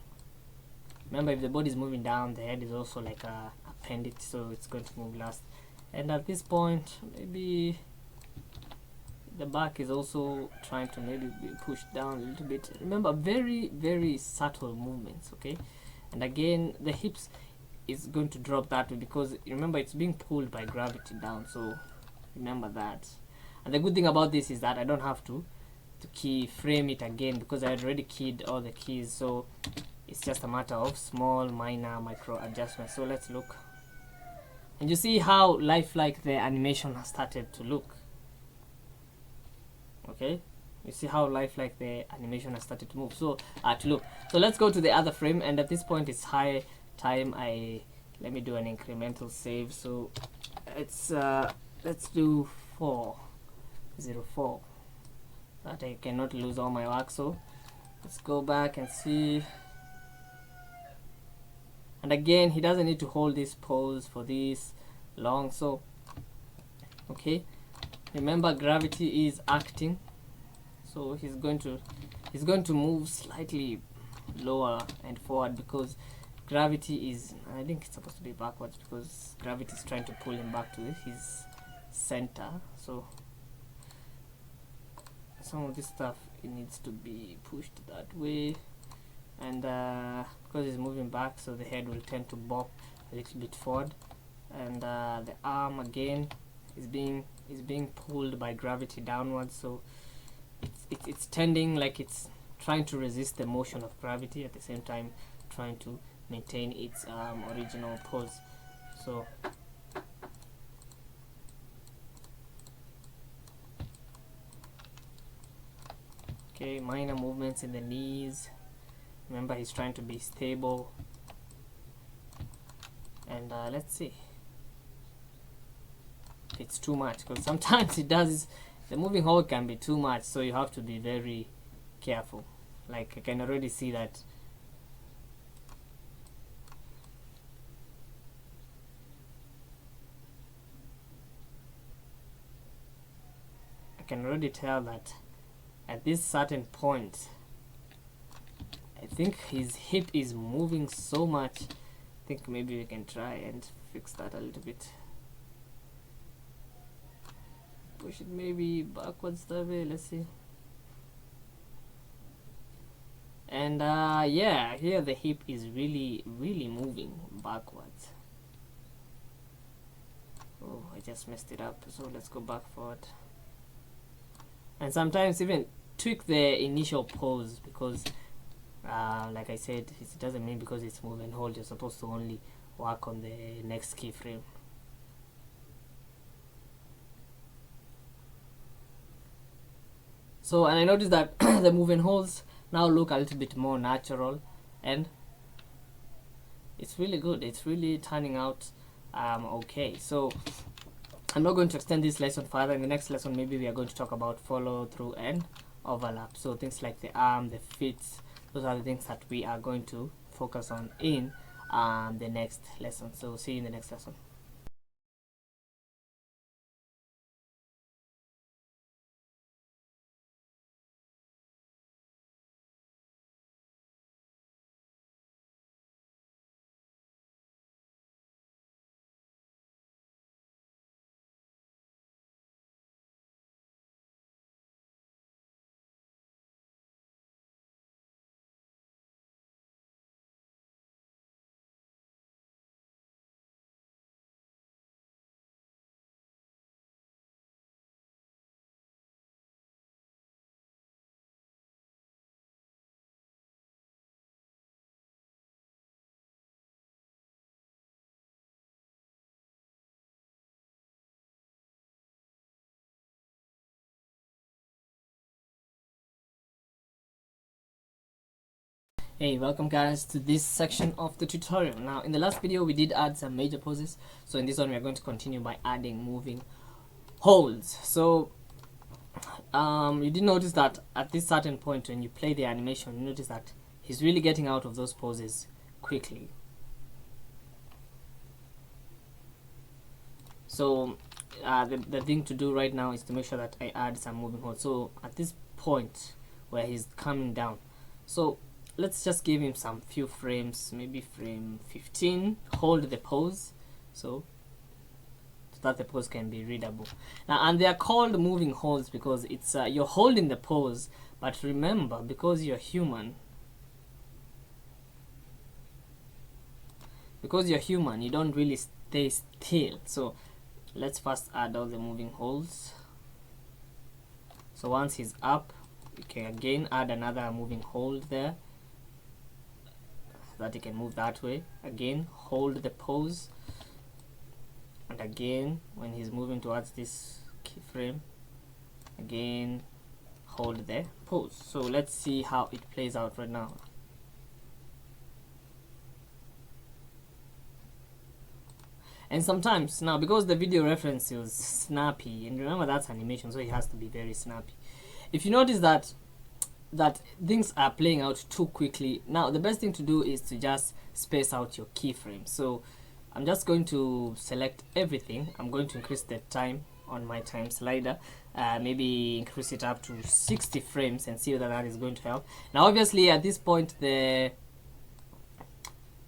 remember, if the body is moving down, the head is also like a appendage, so it's going to move last. And at this point, maybe the back is also trying to maybe be pushed down a little bit. Remember, very, very subtle movements. Okay, and again, the hips is going to drop that way because remember, it's being pulled by gravity down. So remember that. And the good thing about this is that I don't have to key frame it again because I had already keyed all the keys. So it's just a matter of small minor micro adjustments. So let's look, and you see how lifelike the animation has started to look. Okay, you see how lifelike the animation has started to move. So to look, so let's go to the other frame, and at this point it's high time let me do an incremental save. So it's let's do 404, that I cannot lose all my work. So let's go back and see. And again, he doesn't need to hold this pose for this long. So okay, remember, gravity is acting, so he's going to move slightly lower and forward because gravity is, I think it's supposed to be backwards because gravity is trying to pull him back to his center. So some of this stuff, it needs to be pushed that way, and because he's moving back, so the head will tend to bop a little bit forward, and the arm again is being pulled by gravity downwards. So it's tending like it's trying to resist the motion of gravity, at the same time trying to maintain its original pose. So okay, minor movements in the knees. Remember, he's trying to be stable, and let's see if it's too much, because sometimes it does, the moving hold can be too much, so you have to be very careful. Like I can already see that. I can already tell that at this certain point, I think his hip is moving so much. I think maybe we can try and fix that a little bit. Push it maybe backwards that way. Let's see. And yeah, here the hip is really moving backwards. Oh, I just messed it up, so let's go back forward. And sometimes even tweak the initial pose, because like I said, it doesn't mean because it's move and hold you're supposed to only work on the next keyframe. So, and I noticed that the move and holds now look a little bit more natural, and it's really good. It's really turning out okay. So I'm not going to extend this lesson further. In the next lesson, maybe we are going to talk about follow through and overlap. So things like the arm, the feet, those are the things that we are going to focus on in the next lesson. So see you in the next lesson. Hey, welcome guys to this section of the tutorial. Now in the last video we did add some major poses, so in this one we are going to continue by adding moving holds. So you did notice that at this certain point when you play the animation, you notice that he's really getting out of those poses quickly. So the thing to do right now is to make sure that I add some moving holds. So at this point where he's coming down, so let's just give him some few frames, maybe frame 15, hold the pose, so that the pose can be readable. Now, and they are called moving holds because it's you're holding the pose, but remember, because you're human, you don't really stay still. So let's first add all the moving holds. So once he's up, we can again add another moving hold there, that he can move that way. Again, hold the pose, and again when he's moving towards this keyframe, again hold the pose. So let's see how it plays out right now. And sometimes now, because the video reference is snappy, and remember that's animation, so it has to be very snappy. If you notice that things are playing out too quickly, now the best thing to do is to just space out your keyframes. So I'm just going to select everything. I'm going to increase the time on my time slider, maybe increase it up to 60 frames and see whether that is going to help. Now obviously at this point the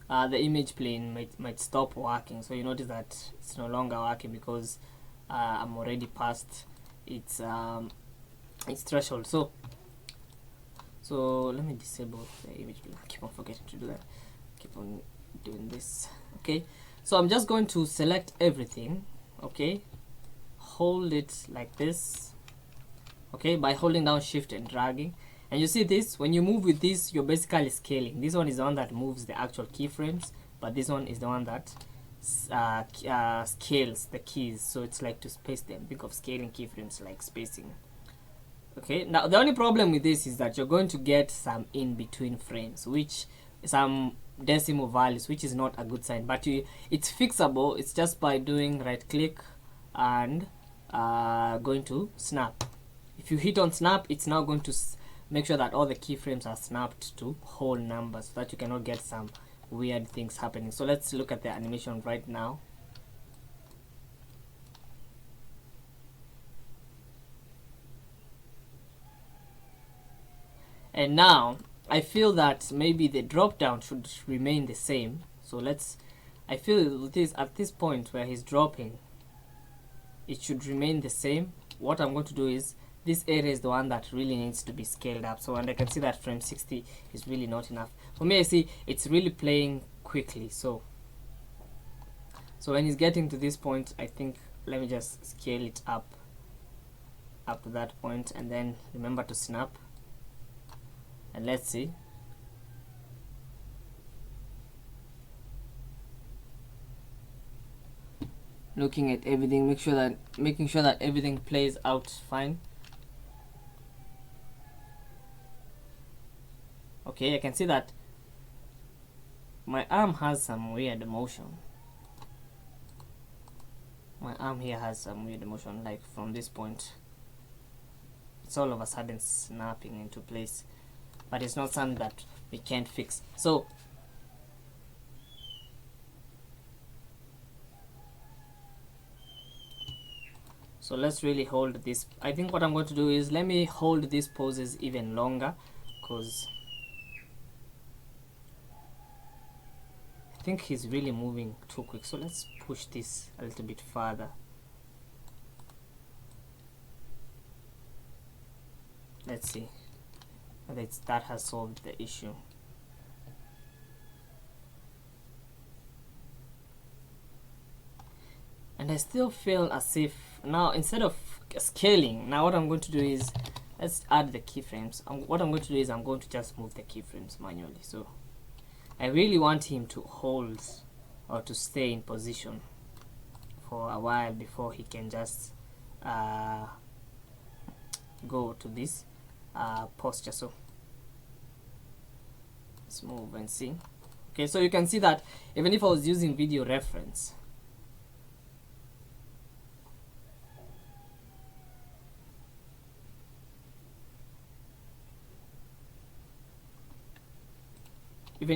image plane might stop working, so you notice that it's no longer working because I'm already past its threshold. So let me disable the image plane. I keep on forgetting to do that. Keep on doing this. Okay, so I'm just going to select everything. Okay, hold it like this. Okay, by holding down shift and dragging, and you see this, when you move with this, you're basically scaling. This one is the one that moves the actual keyframes, but this one is the one that scales the keys. So it's like to space them. Think of scaling keyframes like spacing. Okay, now the only problem with this is that you're going to get some in between frames, which some decimal values, which is not a good sign, but it's fixable. It's just by doing right click and going to snap. If you hit on snap, it's now going to make sure that all the keyframes are snapped to whole numbers so that you cannot get some weird things happening. So let's look at the animation right now. And now I feel that maybe the drop down should remain the same. So I feel this at this point where he's dropping, it should remain the same. What I'm going to do is, this area is the one that really needs to be scaled up. So, and I can see that frame 60 is really not enough. For me, I see it's really playing quickly. So when he's getting to this point, I think let me just scale it up to that point, and then remember to snap. And let's see. Looking at everything, making sure that everything plays out fine. Okay, I can see that my arm has some weird motion. My arm here has some weird motion, like from this point. It's all of a sudden snapping into place, but it's not something that we can't fix. So let's really hold this. I think what I'm going to do is, let me hold these poses even longer, because I think he's really moving too quick. So let's push this a little bit further. Let's see whether that has solved the issue. And I still feel as if now, instead of scaling, now what I'm going to do is, let's add the keyframes. What I'm going to do is, I'm going to just move the keyframes manually. So I really want him to hold or to stay in position for a while before he can just go to this posture. So let's move and see. Okay, so you can see that even if I was using video reference, you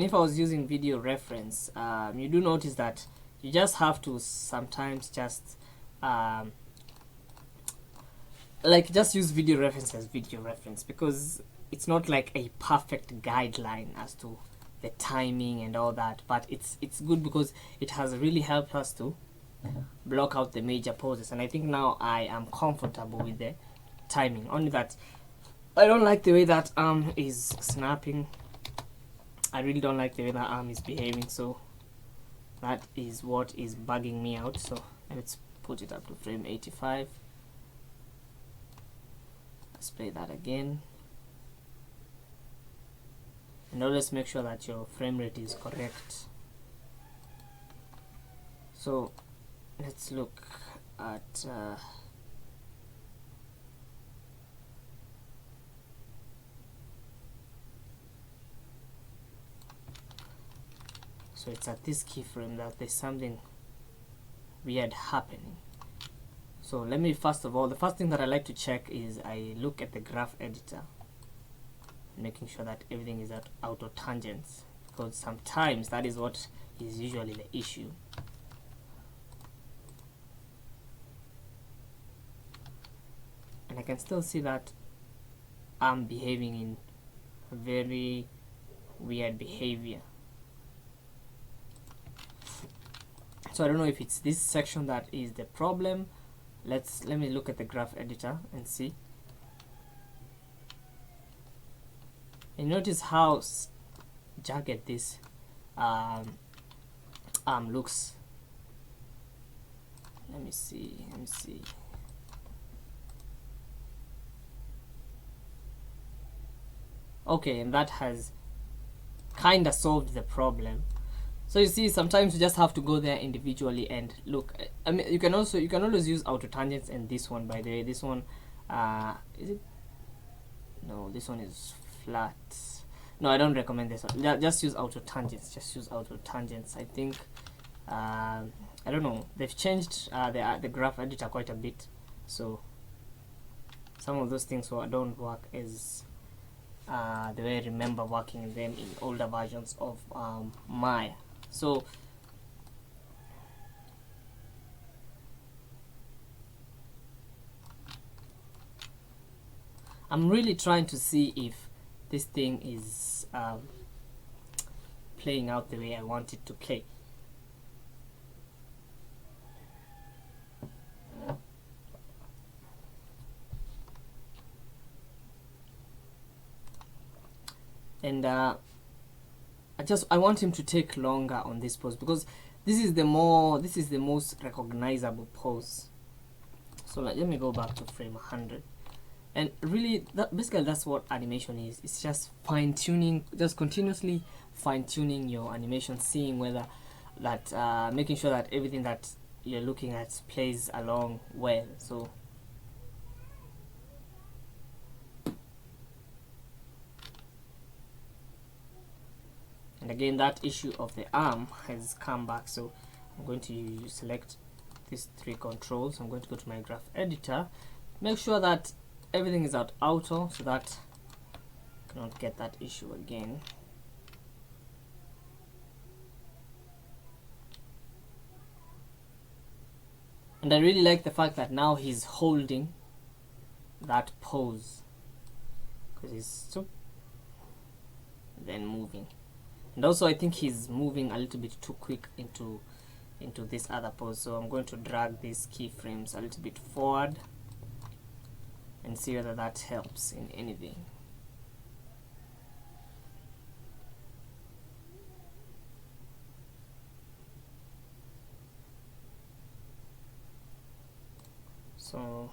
do notice that you just have to sometimes just like just use video reference as video reference, because it's not like a perfect guideline as to the timing and all that, but it's good because it has really helped us to block out the major poses. And I think now I am comfortable with the timing, only that I don't like the way that arm is snapping. I really don't like the way that arm is behaving, so that is what is bugging me out. So let's put it up to frame 85. Let's play that again, and always make sure that your frame rate is correct. So let's look at so it's at this keyframe that there's something weird happening. So let me, first of all, the first thing that I like to check is I look at the graph editor, making sure that everything is at auto tangents, because sometimes that is what is usually the issue. And I can still see that I'm behaving in a very weird behavior. So I don't know if it's this section that is the problem. Let me look at the graph editor and see. And notice how jagged this arm looks. Let me see. Okay, and that has kind of solved the problem. So you see, sometimes you just have to go there individually and look. I mean, you can always use auto tangents. And this one, by the way, this one is it? No, this one is flat. No, I don't recommend this one. Just use auto tangents. I think I don't know, they've changed the graph editor quite a bit, so some of those things don't work as the way I remember working in them in older versions of Maya. So I'm really trying to see if this thing is playing out the way I want it to play. And I want him to take longer on this pose, because this is the most recognizable pose. So let me go back to frame 100. And really, basically that's what animation is. It's just fine-tuning, just continuously fine-tuning your animation, seeing whether that making sure that everything that you're looking at plays along well. So and again, that issue of the arm has come back, so I'm going to select these 3 controls. I'm going to go to my graph editor, make sure that everything is at auto so that I cannot get that issue again. And I really like the fact that now he's holding that pose, because he's then moving. And also I think he's moving a little bit too quick into this other pose, so I'm going to drag these keyframes a little bit forward and see whether that helps in anything. So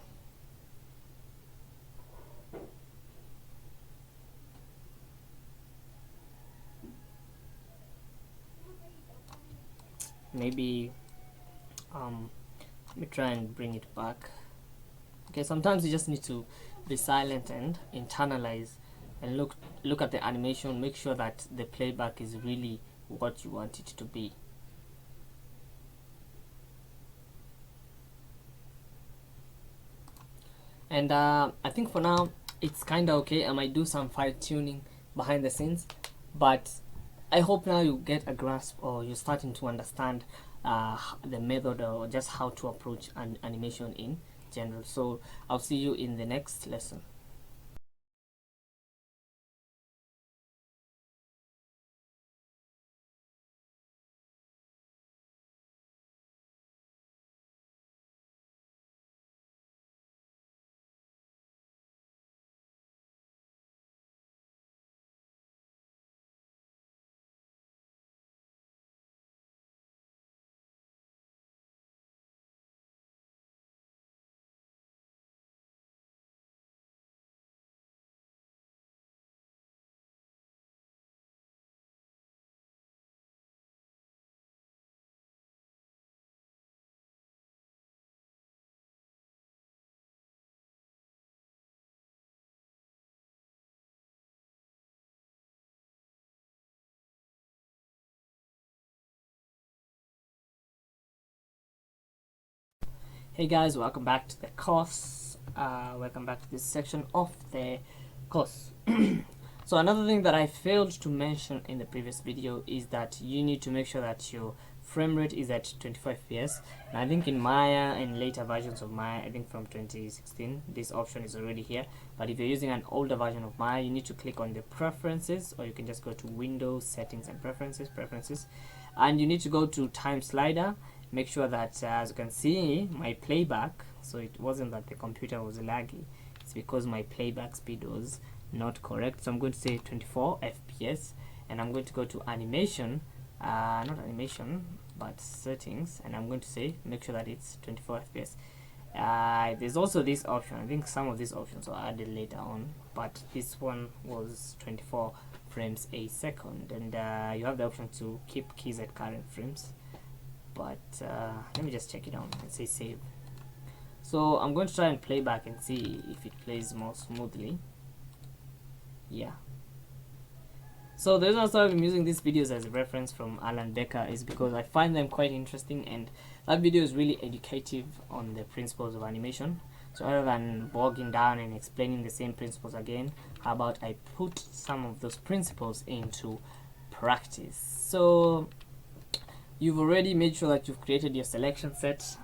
maybe let me try and bring it back. Okay, sometimes you just need to be silent and internalize and look at the animation, make sure that the playback is really what you want it to be. And I think for now it's kind of okay. I might do some fine tuning behind the scenes, but I hope now you get a grasp, or you're starting to understand the method, or just how to approach an animation in general. So I'll see you in the next lesson. Hey guys, welcome back to the course. Welcome back to this section of the course. So another thing that I failed to mention in the previous video is that you need to make sure that your frame rate is at 25 fps. And I think in Maya and later versions of Maya, I think from 2016, this option is already here. But if you're using an older version of Maya, you need to click on the preferences, or you can just go to Windows, Settings and Preferences, and you need to go to Time Slider. Make sure that as you can see, my playback, so it wasn't that the computer was laggy, it's because my playback speed was not correct. So I'm going to say 24 fps, and I'm going to go to animation, not animation but settings, and I'm going to say make sure that it's 24 fps. There's also this option. I think some of these options are added later on, but this one was 24 frames a second, and you have the option to keep keys at current frames. But let me just check it out and say save. So I'm going to try and play back and see if it plays more smoothly. Yeah. So the reason I started using these videos as a reference from Alan Becker is because I find them quite interesting, and that video is really educative on the principles of animation. So rather than bogging down and explaining the same principles again, how about I put some of those principles into practice. So you've already made sure that you've created your selection set.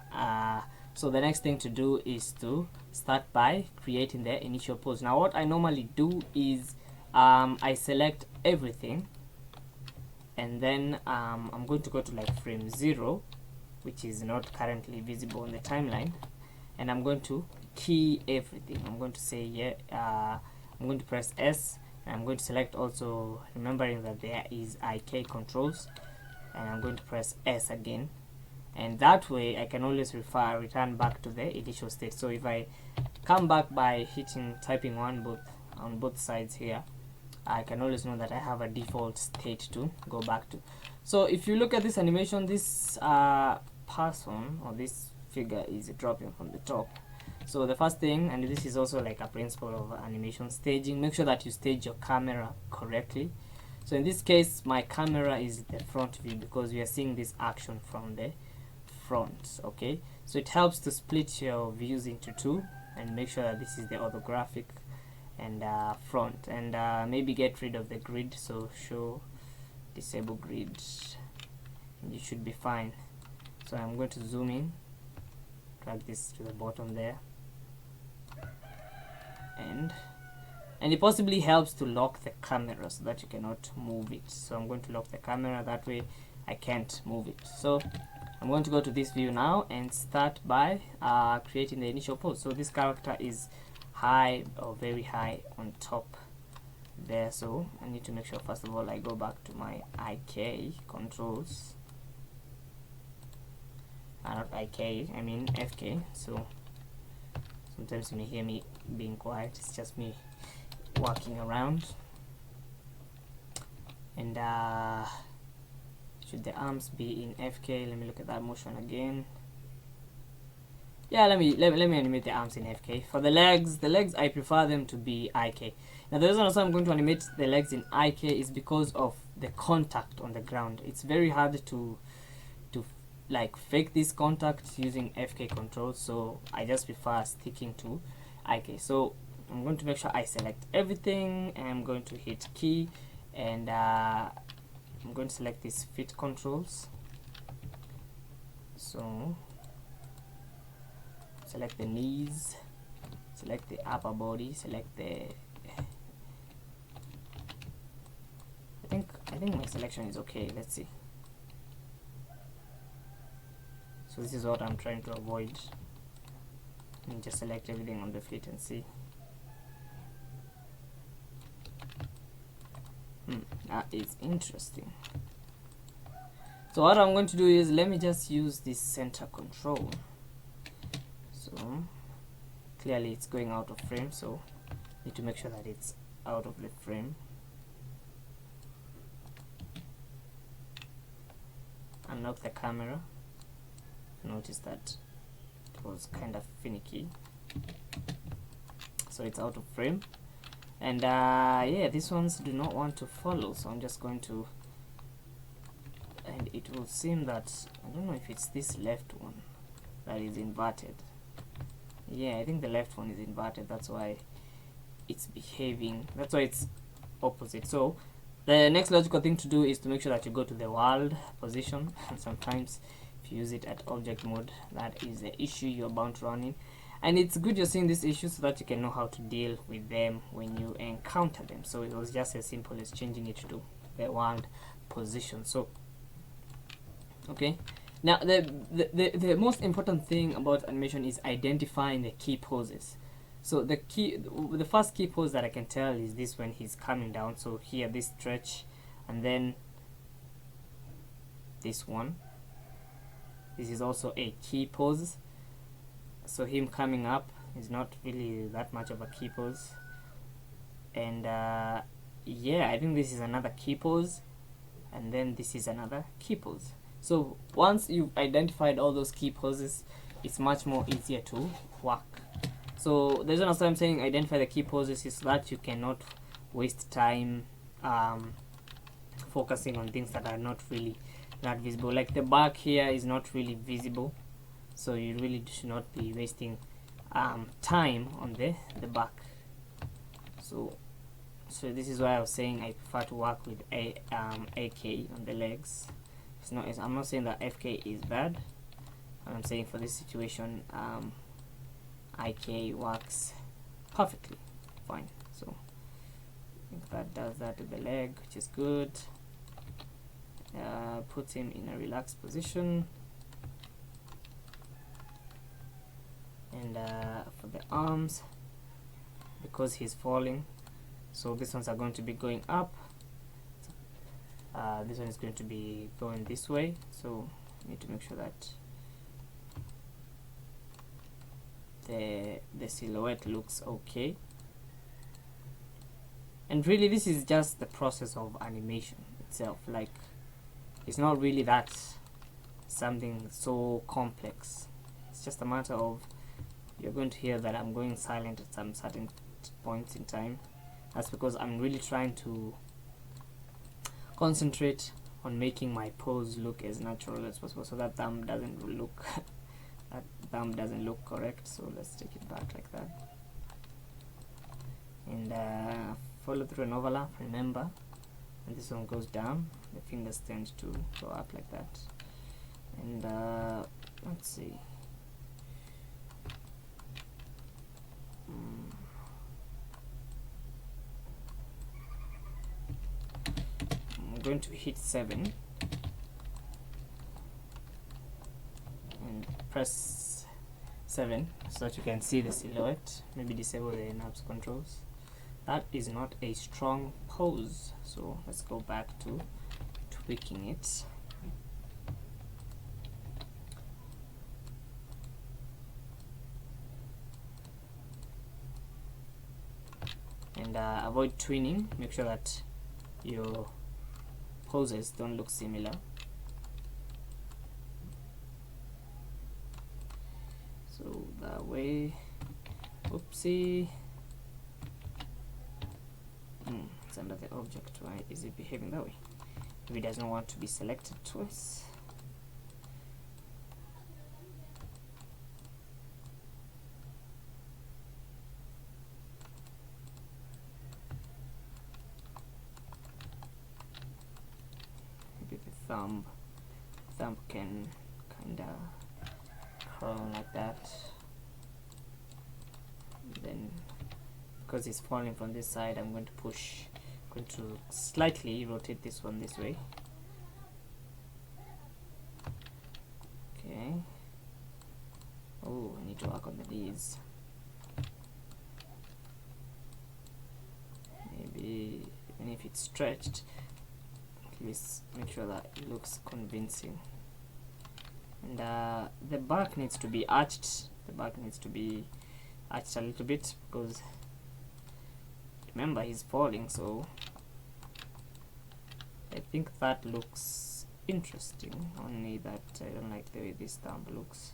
So the next thing to do is to start by creating the initial pose. Now what I normally do is I select everything, and then I'm going to go to like frame 0, which is not currently visible on the timeline, and I'm going to key everything. I'm going to say, yeah, I'm going to press S, and I'm going to select also, remembering that there is IK controls, and I'm going to press S again, and that way I can always return back to the initial state. So if I come back by typing on both sides here, I can always know that I have a default state to go back to. So if you look at this animation, this person or this figure is dropping from the top. So the first thing, and this is also like a principle of animation staging, make sure that you stage your camera correctly. So in this case, my camera is the front view because we are seeing this action from the front. Okay, so it helps to split your views into two and make sure that this is the orthographic and front, and maybe get rid of the grid. So show disable grid, and you should be fine. So I'm going to zoom in, drag this to the bottom there, and it possibly helps to lock the camera so that you cannot move it. So I'm going to lock the camera, that way I can't move it. So I'm going to go to this view now and start by creating the initial pose. So this character is high or very high on top there, so I need to make sure first of all I go back to my IK controls, not IK, I mean FK. So sometimes you may hear me being quiet, it's just me walking around. And should the arms be in FK? Let me look at that motion again. Yeah, let me animate the arms in FK. For the legs I prefer them to be IK. Now the reason also I'm going to animate the legs in IK is because of the contact on the ground. It's very hard to like fake this contact using FK controls, so I just prefer sticking to IK. So I'm going to make sure I select everything, and I'm going to hit key, and I'm going to select these fit controls. So select the knees, select the upper body, select the I think my selection is okay. Let's see. So this is what I'm trying to avoid, and just select everything on the feet and see. That is interesting. So what I'm going to do is, let me just use this center control. So clearly it's going out of frame, so need to make sure that it's out of the frame. Unlock the camera. Notice that it was kind of finicky, so it's out of frame. And yeah, these ones do not want to follow, so I'm just going to, and it will seem that, I don't know if it's this left one that is inverted. Yeah, I think the left one is inverted, that's why it's behaving, that's why it's opposite. So the next logical thing to do is to make sure that you go to the world position, and sometimes if you use it at object mode, that is the issue you're bound to run in. And it's good you're seeing these issues so that you can know how to deal with them when you encounter them. So it was just as simple as changing it to the world position. So okay, now the most important thing about animation is identifying the key poses. So the first key pose that I can tell is this when he's coming down. So here, this stretch, and then this one. This is also a key pose. So him coming up is not really that much of a key pose. And yeah, I think this is another key pose, and then this is another key pose. So once you've identified all those key poses, it's much more easier to work. So the reason also I'm saying identify the key poses is that you cannot waste time focusing on things that are not really that visible. Like the back here is not really visible, so you really should not be wasting time on the back. So this is why I was saying I prefer to work with AK on the legs. I'm not saying that FK is bad. I'm saying for this situation, IK works perfectly fine. So I think that does that to the leg, which is good. Puts him in a relaxed position. And for the arms, because he's falling, so these ones are going to be going up. This one is going to be going this way, so I need to make sure that the silhouette looks okay. And really, this is just the process of animation itself. Like, it's not really that something so complex. It's just a matter of, you're going to hear that I'm going silent at some certain points in time. That's because I'm really trying to concentrate on making my pose look as natural as possible, so that thumb doesn't look correct. So let's take it back like that, and follow through an overlap. Remember, when this one goes down, the fingers tend to go up like that. And let's see, I'm going to hit 7 and press 7 so that you can see the silhouette. Maybe disable the knobs controls. That is not a strong pose, so let's go back to tweaking it. And avoid twinning. Make sure that your poses don't look similar. So that way, oopsie, it's under the object. Why is it behaving that way? If it does not want to be selected twice. Maybe the thumb can kinda curl like that. Then, because it's falling from this side, I'm going to slightly rotate this one this way. Okay. Oh, I need to work on the knees. Maybe even if it's stretched, at least make sure that it looks convincing. And the back needs to be arched. The back needs to be arched a little bit, because remember, he's falling. So I think that looks interesting, only that I don't like the way this thumb looks.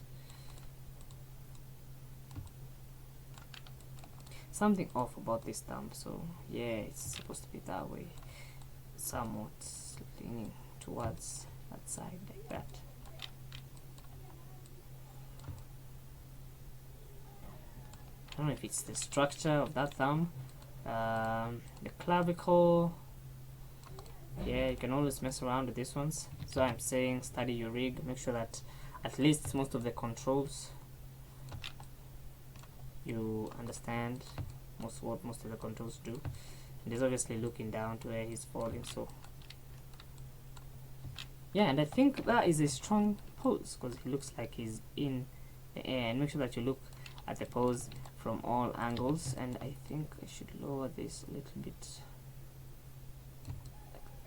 Something off about this thumb. So yeah, it's supposed to be that way, somewhat leaning towards that side like that. I don't know if it's the structure of that thumb, the clavicle. Yeah, you can always mess around with these ones. So I'm saying, study your rig. Make sure that at least most of the controls you understand what most of the controls do. And he's obviously looking down to where he's falling. So yeah, and I think that is a strong pose, because he looks like he's in the air. And make sure that you look at the pose from all angles. And I think I should lower this a little bit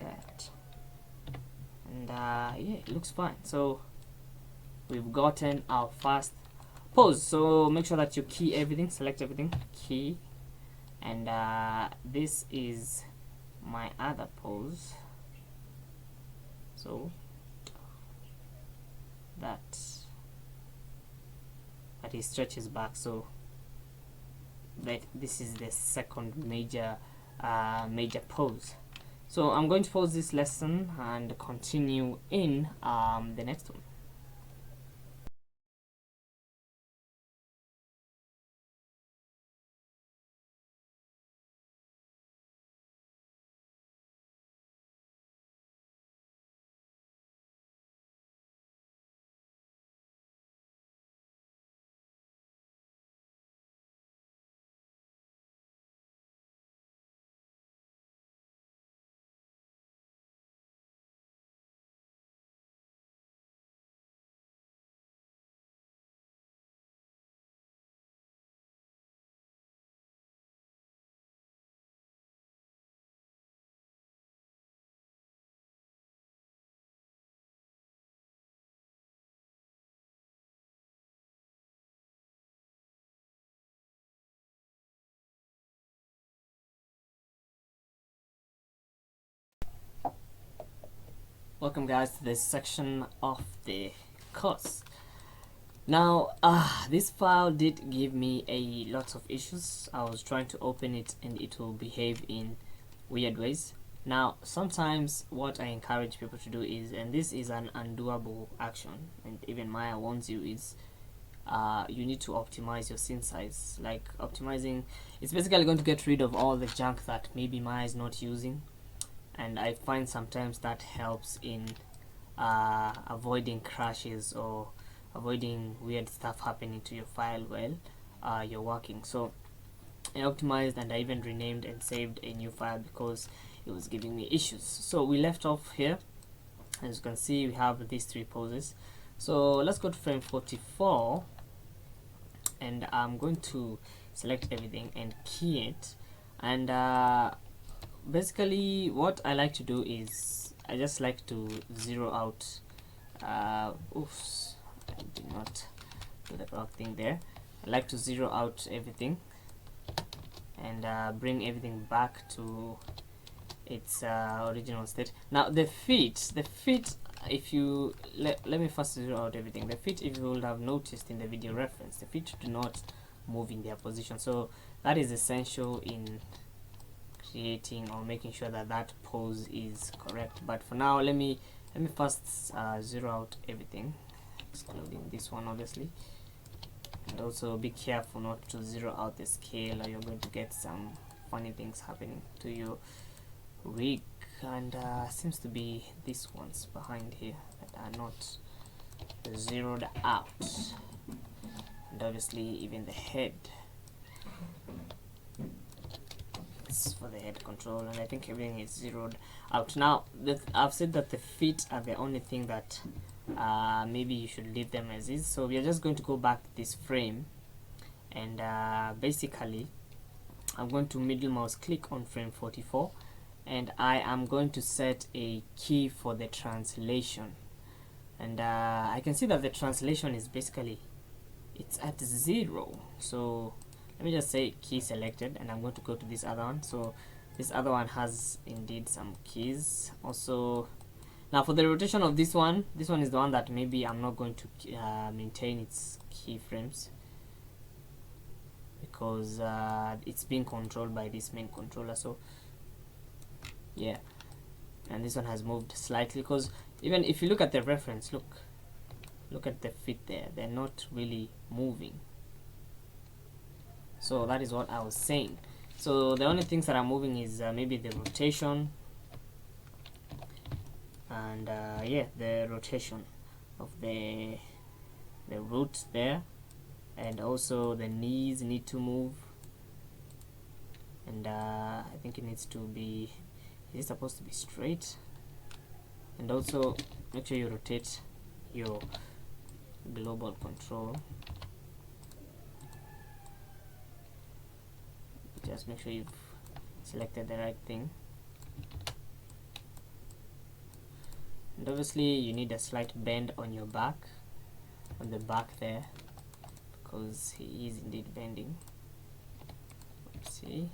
like that. And yeah, it looks fine. So we've gotten our first pose. So make sure that you key everything, select everything, key. And this is my other pose. So that he stretches back, so that this is the second major pose. So I'm going to pause this lesson and continue in the next one. Welcome guys to this section of the course. Now this file did give me a lot of issues. I was trying to open it and it will behave in weird ways. Now sometimes what I encourage people to do is, and this is an undoable action, and even Maya warns you, is you need to optimize your scene size. Like optimizing, it's basically going to get rid of all the junk that maybe Maya is not using, and I find sometimes that helps in avoiding crashes or avoiding weird stuff happening to your file while you're working. So I optimized and I even renamed and saved a new file because it was giving me issues. So we left off here. As you can see, we have these three poses. So let's go to frame 44, and I'm going to select everything and key it. And basically what I like to do is I just like to zero out oops, I did not do the wrong thing there. I like to zero out everything and bring everything back to its original state. Now the feet, if you let me first zero out everything. The feet, if you would have noticed in the video reference, the feet do not move in their position, so that is essential in creating or making sure that that pose is correct. But for now, let me first zero out everything, excluding this one obviously, and also be careful not to zero out the scale or you're going to get some funny things happening to your rig. And seems to be these ones behind here that are not zeroed out, and obviously even the head. It's for the head control, and I think everything is zeroed out. Now I've said that the feet are the only thing that maybe you should leave them as is, so we are just going to go back to this frame, and basically I'm going to middle mouse click on frame 44, and I am going to set a key for the translation. And I can see that the translation is basically, it's at 0. So let me just say key selected, and I'm going to go to this other one. So this other one has indeed some keys. Also, now for the rotation of this one is the one that maybe I'm not going to maintain its keyframes, because it's being controlled by this main controller. So yeah, and this one has moved slightly, because even if you look at the reference, look at the feet there, they're not really moving. So that is what I was saying. So the only things that are moving is maybe the rotation, and yeah, the rotation of the root there, and also the knees need to move, and I think it needs to be, is it supposed to be straight? And also make sure you rotate your global control. Just make sure you've selected the right thing. And obviously you need a slight bend on your back, on the back there, because he is indeed bending. See,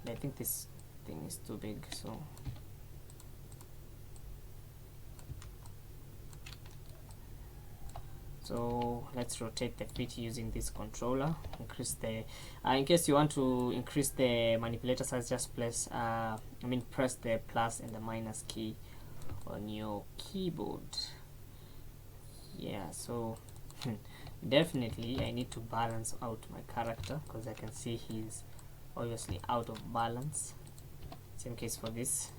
I think this thing is too big, so let's rotate the feet using this controller. Increase the in case you want to increase the manipulator size, just press the plus and the minus key on your keyboard. Yeah, so definitely I need to balance out my character, because I can see he's obviously out of balance. Same case for this.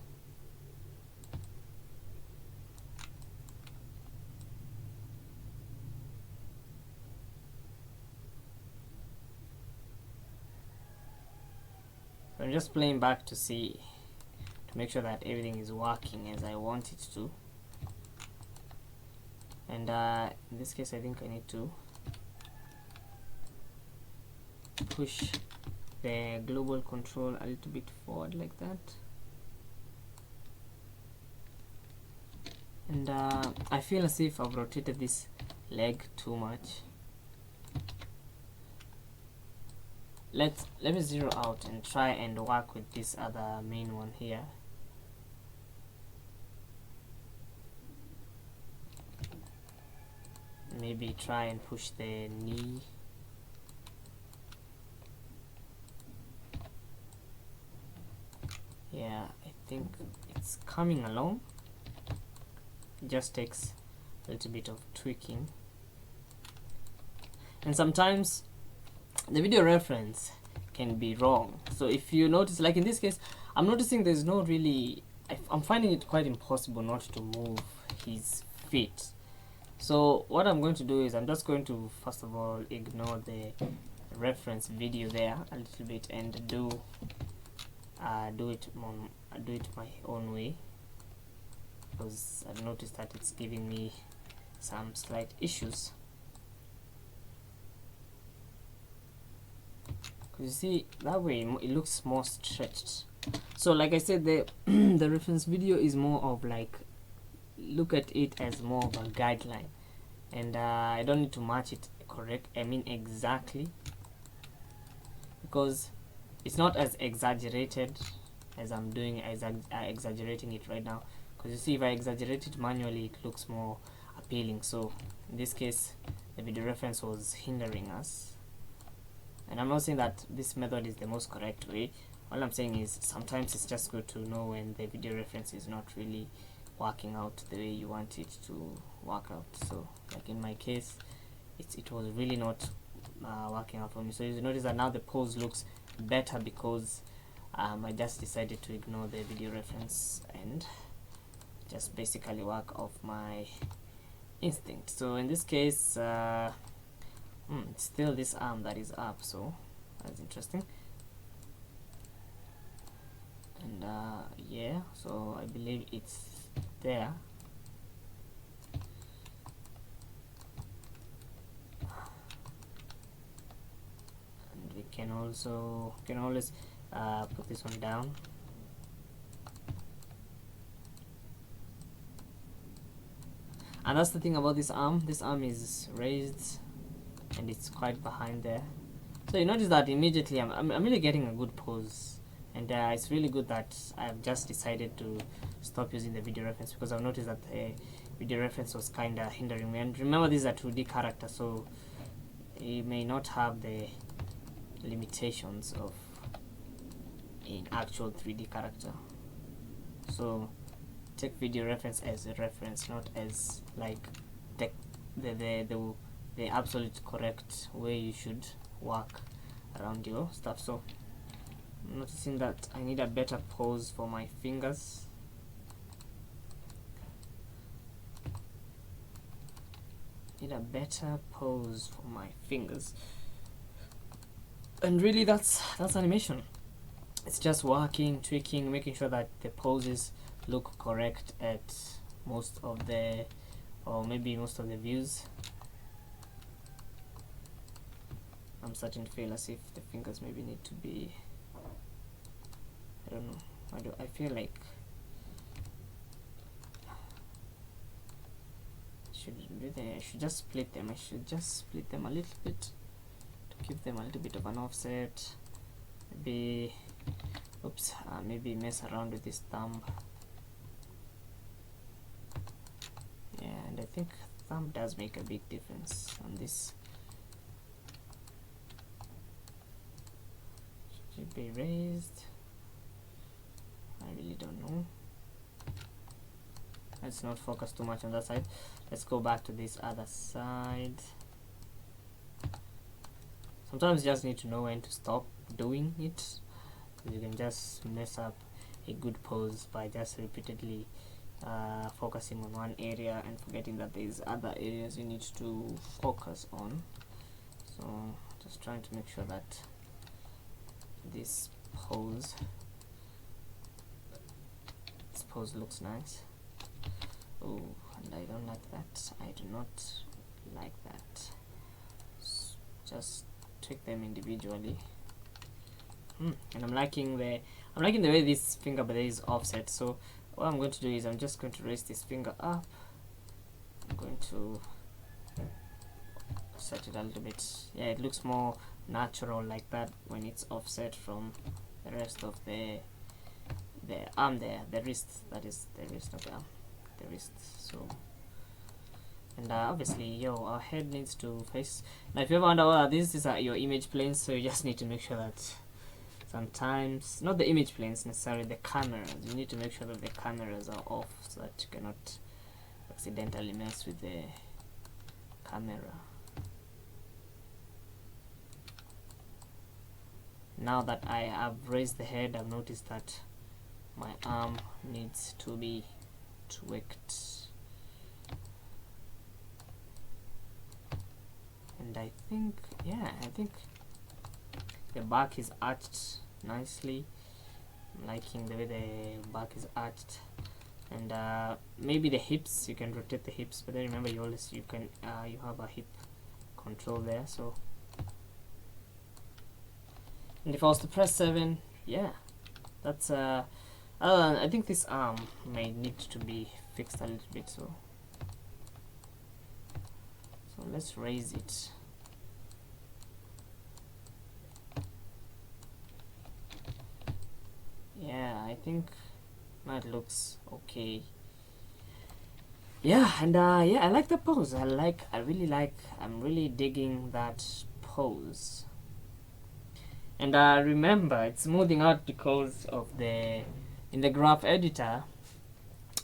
So I'm just playing back to see, to make sure that everything is working as I want it to. And in this case I think I need to push the global control a little bit forward like that, and I feel as if I've rotated this leg too much. Let me zero out and try and work with this other main one here. maybe try and push the knee. Yeah, I think it's coming along. It just takes a little bit of tweaking, and sometimes the video reference can be wrong. So if you notice, like in this case, I'm noticing there's no really, I'm finding it quite impossible not to move his feet. So what I'm going to do is I'm just going to first of all ignore the reference video there a little bit and do it my own way, because I've noticed that it's giving me some slight issues. You see, that way it looks more stretched. So like I said, the the reference video is more of like, look at it as more of a guideline, and I don't need to match it exactly, because it's not as exaggerated as I'm doing exaggerating it right now. Because you see, if I exaggerate it manually, it looks more appealing. So in this case, the video reference was hindering us. And I'm not saying that this method is the most correct way. All I'm saying is sometimes it's just good to know when the video reference is not really working out the way you want it to work out. So like in my case, it was really not working out for me. So you notice that now the pose looks better because I just decided to ignore the video reference and just basically work off my instinct. So in this case, it's still this arm that is up, so that's interesting. And yeah, so I believe it's there. And we can always put this one down. And that's the thing about this arm. This arm is raised and it's quite behind there. So you notice that immediately I'm really getting a good pose, and it's really good that I've just decided to stop using the video reference, because I've noticed that the video reference was kind of hindering me. And remember, this is a 2D character, so it may not have the limitations of an actual 3D character. So take video reference as a reference, not as like the absolute correct way you should work around your stuff. So I'm noticing that I need a better pose for my fingers. Need a better pose for my fingers. And really that's animation. It's just working, tweaking, making sure that the poses look correct at most of the, or maybe most of the views. I'm starting to feel as if the fingers maybe need to be, I don't know, I feel like I should just split them. I should just split them a little bit to give them a little bit of an offset. Maybe, oops, maybe mess around with this thumb. Yeah, and I think thumb does make a big difference on this. Should it be raised? I really don't know. Let's not focus too much on that side. Let's go back to this other side. Sometimes you just need to know when to stop doing it. You can just mess up a good pose by just repeatedly focusing on one area and forgetting that there's other areas you need to focus on. So just trying to make sure that this pose looks nice. Oh, and I don't like that. I do not like that. Just tweak them individually. And I'm liking the way this finger blade is offset. So what I'm going to do is I'm just going to raise this finger up. I'm going to set it a little bit. Yeah, it looks more natural like that when it's offset from the rest of the arm there, the wrist, that is the wrist of the arm, the wrist. So And obviously, our head needs to face. Now, if you ever wonder whether this is your image planes, so you just need to make sure that sometimes, not the image planes necessarily, the cameras. You need to make sure that the cameras are off so that you cannot accidentally mess with the camera. Now that I have raised the head, I've noticed that my arm needs to be tweaked. And I think the back is arched nicely. I'm liking the way the back is arched. And maybe the hips, you can rotate the hips, but then remember you have a hip control there. So, and if I was to press 7, yeah, that's I think this arm may need to be fixed a little bit, so let's raise it. Yeah, I think that looks okay. Yeah, and yeah, I like the pose. I'm really digging that pose. And remember, it's smoothing out because of in the graph editor,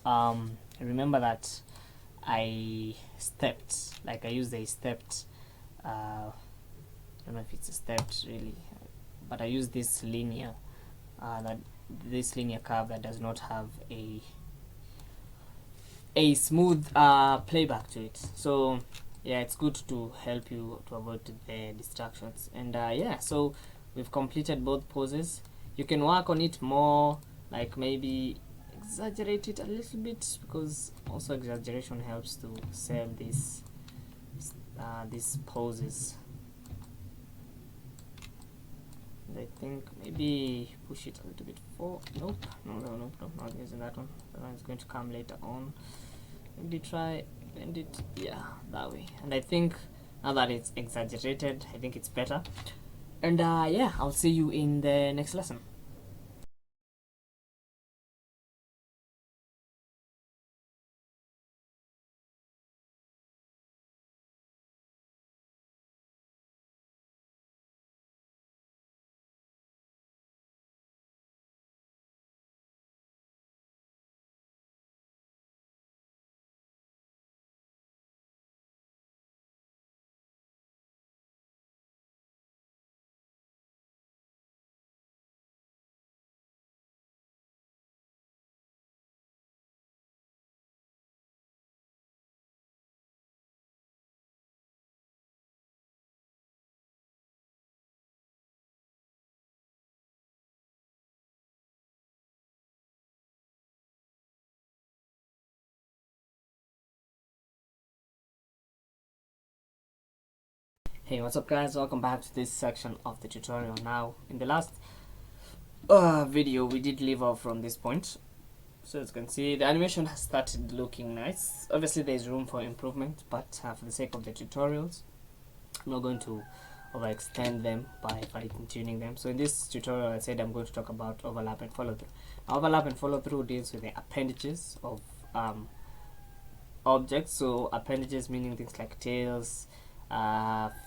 remember that I used a stepped, I don't know if it's a stepped really, but I used this linear curve that does not have a smooth playback to it. So yeah, it's good to help you to avoid the distractions. And yeah, so we've completed both poses. You can work on it more, like maybe exaggerate it a little bit, because also exaggeration helps to sell these poses. And I think maybe push it a little bit forward. Nope, no, not using that one. That one is going to come later on. Maybe try bend it, yeah, that way. And I think now that it's exaggerated, I think it's better. And yeah, I'll see you in the next lesson. Hey, what's up guys, welcome back to this section of the tutorial. Now, in the last video we did leave off from this point, so as you can see the animation has started looking nice. Obviously there is room for improvement, but for the sake of the tutorials I'm not going to overextend them by fine tuning them. So in this tutorial I said I'm going to talk about overlap and follow through. Now, overlap and follow through deals with the appendages of objects. So appendages meaning things like tails,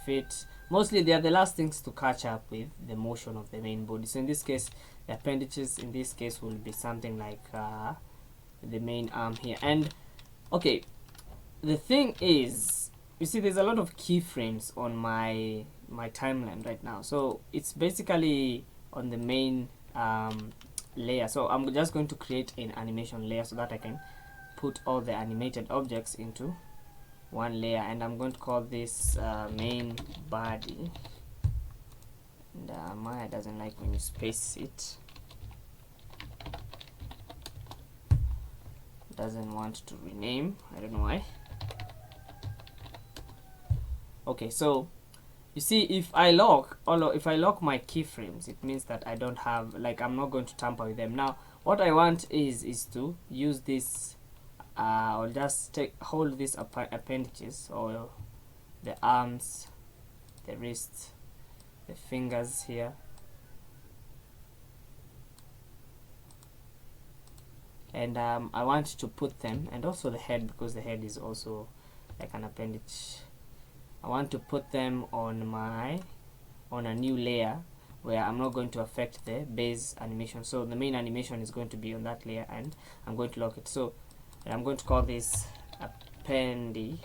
feet. Mostly they are the last things to catch up with the motion of the main body. So in this case, the appendages in this case will be something like the main arm here. And okay, the thing is, you see there's a lot of keyframes on my timeline right now, so it's basically on the main layer. So I'm just going to create an animation layer so that I can put all the animated objects into one layer, and I'm going to call this main body. And Maya doesn't like when you space it, doesn't want to rename, I don't know why. Okay, so you see, if I lock my keyframes, it means that I don't have, I'm not going to tamper with them. Now what I want is to use this I'll just hold these appendages, or the arms, the wrists, the fingers here, and I want to put them, and also the head, because the head is also like an appendage. I want to put them on a new layer where I'm not going to affect the base animation. So the main animation is going to be on that layer, and I'm going to lock it. So I'm going to call this appendy.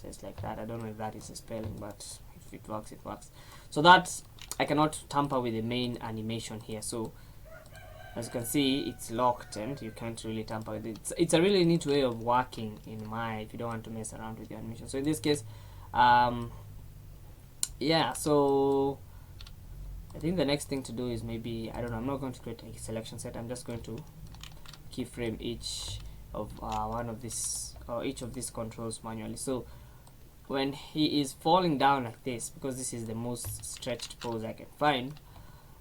So it's like that. I don't know if that is a spelling, but if it works, it works. So that I cannot tamper with the main animation here. So as you can see, it's locked and you can't really tamper with it. It's a really neat way of working in Maya if you don't want to mess around with your animation. So in this case, yeah, so I think the next thing to do is maybe, I don't know, I'm not going to create a selection set. I'm just going to keyframe each of each of these controls manually. So when he is falling down like this, because this is the most stretched pose I can find,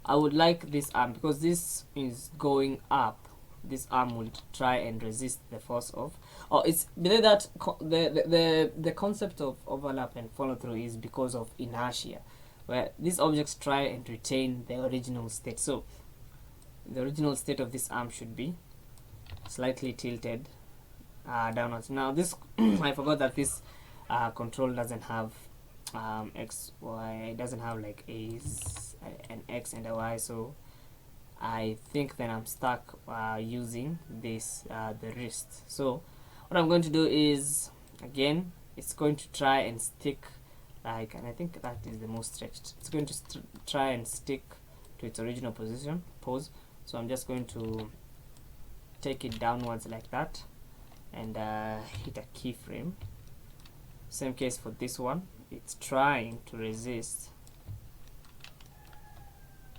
I would like this arm, because this is going up, this arm will try and resist the force of, it's that the concept of overlap and follow through is because of inertia, where these objects try and retain the original state. So the original state of this arm should be slightly tilted downwards. Now this I forgot that this control doesn't have x, y, it doesn't have like an x and a y, so I think then I'm stuck using this the wrist. So what I'm going to do is, again, it's going to try and stick like, and I think that is the most stretched, it's going to try and stick to its original pose. So I'm just going to take it downwards like that and hit a keyframe. Same case for this one, it's trying to resist,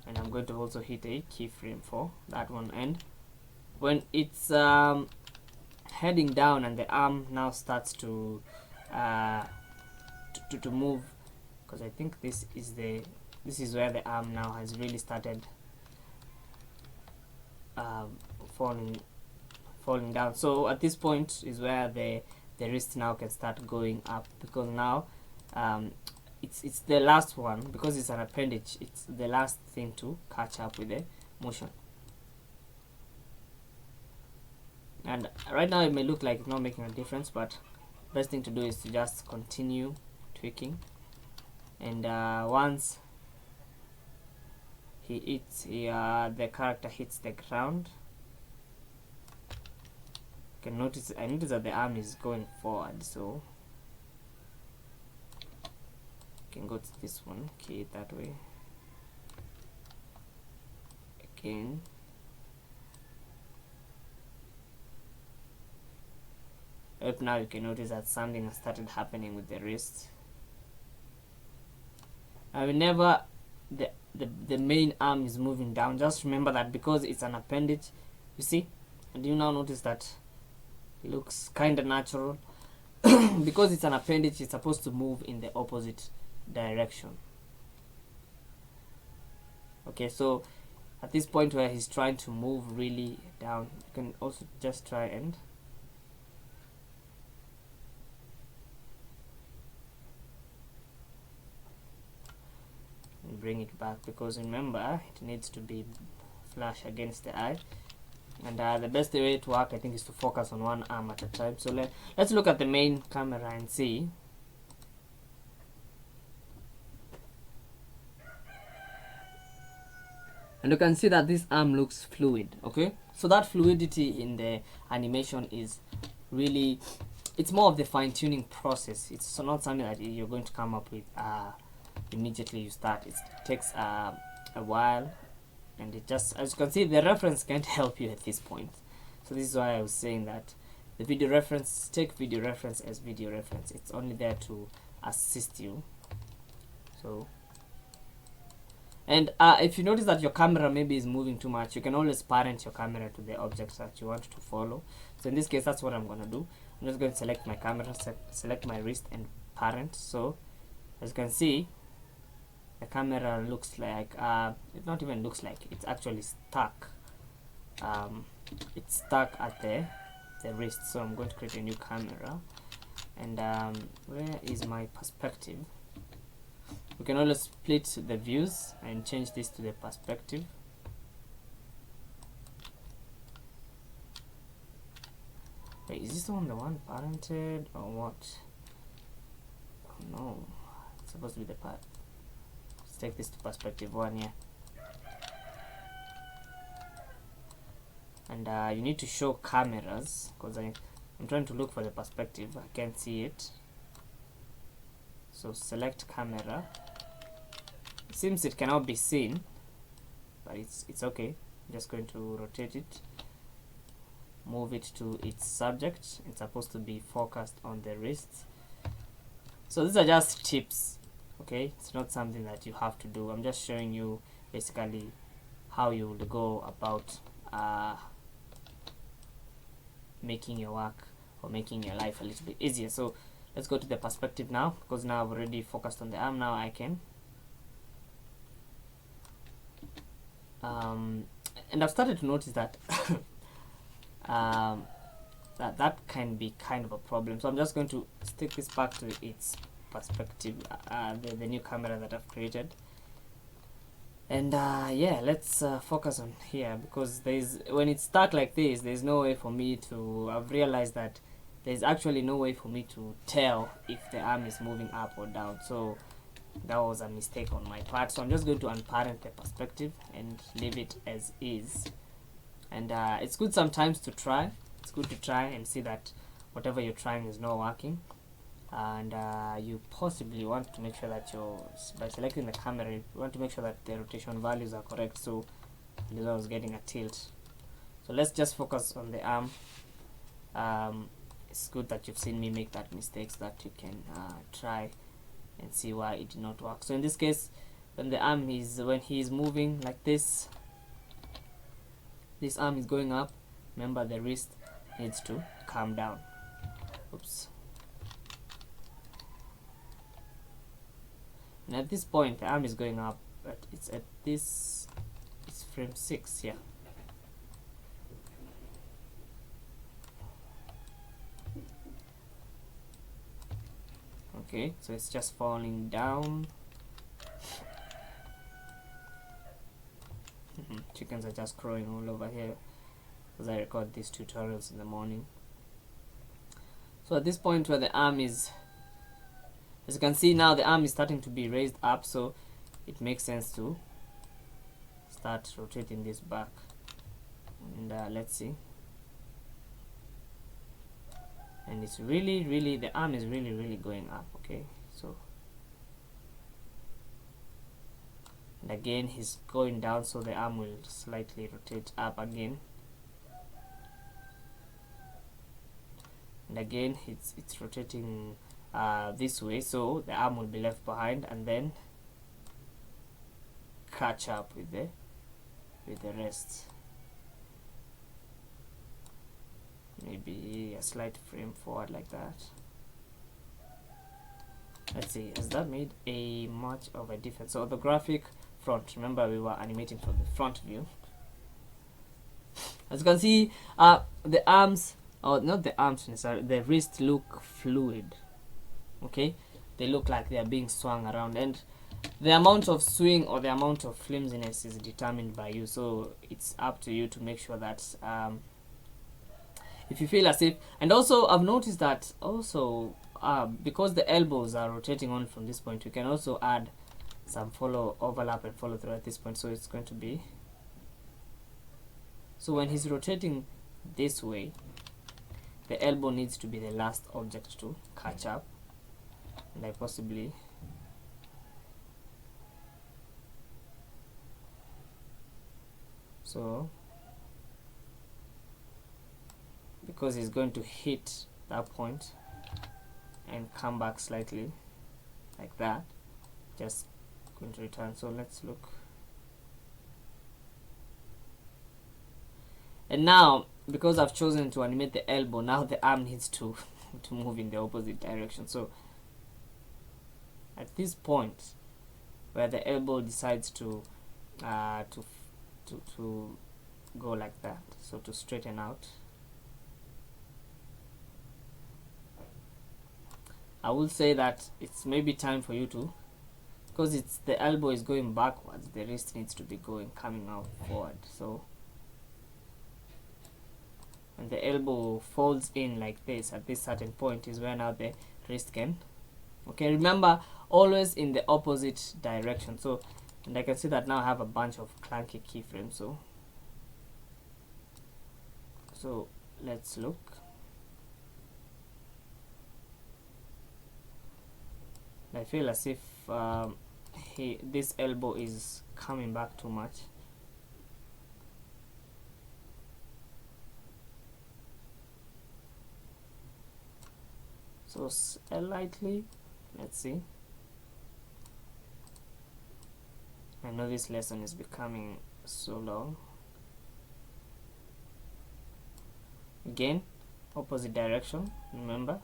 and I'm going to also hit a keyframe for that one. And when it's heading down and the arm now starts to move, because I think this is where the arm now has really started falling down. So at this point is where the wrist now can start going up, because now it's the last one, because it's an appendage, it's the last thing to catch up with the motion. And right now it may look like it's not making a difference, but best thing to do is to just continue tweaking, and once the character hits the ground, you can notice, I notice that the arm is going forward, so you can go to this one, key it that way again. Up now you can notice that something has started happening with the wrist. Whenever the main arm is moving down, just remember that because it's an appendage, you see, and you now notice that it looks kind of natural. Because it's an appendage, it's supposed to move in the opposite direction. Okay, so at this point where he's trying to move really down, you can also just try and bring it back, because remember it needs to be flush against the eye. And the best way to work, I think, is to focus on one arm at a time. So let's look at the main camera and see. And you can see that this arm looks fluid. Okay, so that fluidity in the animation is really, it's more of the fine-tuning process. It's not something that you're going to come up with immediately you start. It takes a while, and it just, as you can see, the reference can't help you at this point. So this is why I was saying that the video reference, take video reference as video reference. It's only there to assist you. So, and if you notice that your camera maybe is moving too much, you can always parent your camera to the objects that you want to follow. So in this case, that's what I'm going to do. I'm just going to select my camera, select my wrist, and parent. So as you can see, the camera looks like, it not even looks like, it's actually stuck. It's stuck at the wrist. So I'm going to create a new camera, and where is my perspective? We can always split the views and change this to the perspective. Wait, is this the one parented or what? Oh, no, it's supposed to be the part. Let's take this to perspective 1 here. And you need to show cameras, because I'm trying to look for the perspective. I can't see it. So select camera. It seems it cannot be seen, but it's okay. I'm just going to rotate it, move it to its subject. It's supposed to be focused on the wrist. So these are just tips, okay? It's not something that you have to do. I'm just showing you basically how you will go about making your work or making your life a little bit easier. So let's go to the perspective now, because now I've already focused on the arm. Now I can and I've started to notice that that can be kind of a problem. So I'm just going to stick this back to its perspective, the new camera that I've created. And yeah, let's focus on here, because when it's stuck like this, there's no way for me to, I've realized that there's actually no way for me to tell if the arm is moving up or down. So that was a mistake on my part. So I'm just going to unparent the perspective and leave it as is. And it's good sometimes to try. It's good to try and see that whatever you're trying is not working. And you possibly want to make sure that by selecting the camera, you want to make sure that the rotation values are correct. So this was getting a tilt. So let's just focus on the arm. It's good that you've seen me make that mistake, so that you can try and see why it did not work. So in this case, when the arm is, when he is moving like this arm is going up, remember the wrist needs to calm down. Oops. And at this point the arm is going up, but it's at this, it's frame 6 here. Okay, so it's just falling down. Chickens are just crowing all over here as I record these tutorials in the morning. So at this point where the arm is, as you can see now, the arm is starting to be raised up, so it makes sense to start rotating this back. And let's see. And it's really, the arm is really going up. Okay, so, and again he's going down, so the arm will slightly rotate up again. And again it's rotating this way, so the arm will be left behind and then catch up with the rest. Maybe a slight frame forward like that. Let's see, has that made a much of a difference? So the graphic front, remember we were animating from the front view. As you can see, the arms, or not the arms necessarily, the wrist look fluid. Okay, they look like they are being swung around, and the amount of swing or the amount of flimsiness is determined by you. So it's up to you to make sure that if you feel as if, and also I've noticed that also because the elbows are rotating on from this point, you can also add some overlap and follow through at this point. So it's going to be, so when he's rotating this way, the elbow needs to be the last object to catch up, and I possibly so, because he's going to hit that point and come back slightly like that, just going to return. So let's look. And now, because I've chosen to animate the elbow, now the arm needs to move in the opposite direction. So at this point where the elbow decides to go like that, so to straighten out, I will say that it's maybe time for you to, because it's the elbow is going backwards, the wrist needs to be coming out forward. So when the elbow folds in like this at this certain point is where now the wrist can, okay, remember always in the opposite direction. So, and I can see that now I have a bunch of clunky keyframes. So let's look. I feel as if this elbow is coming back too much. So slightly, let's see. I know this lesson is becoming so long. Again, opposite direction, remember.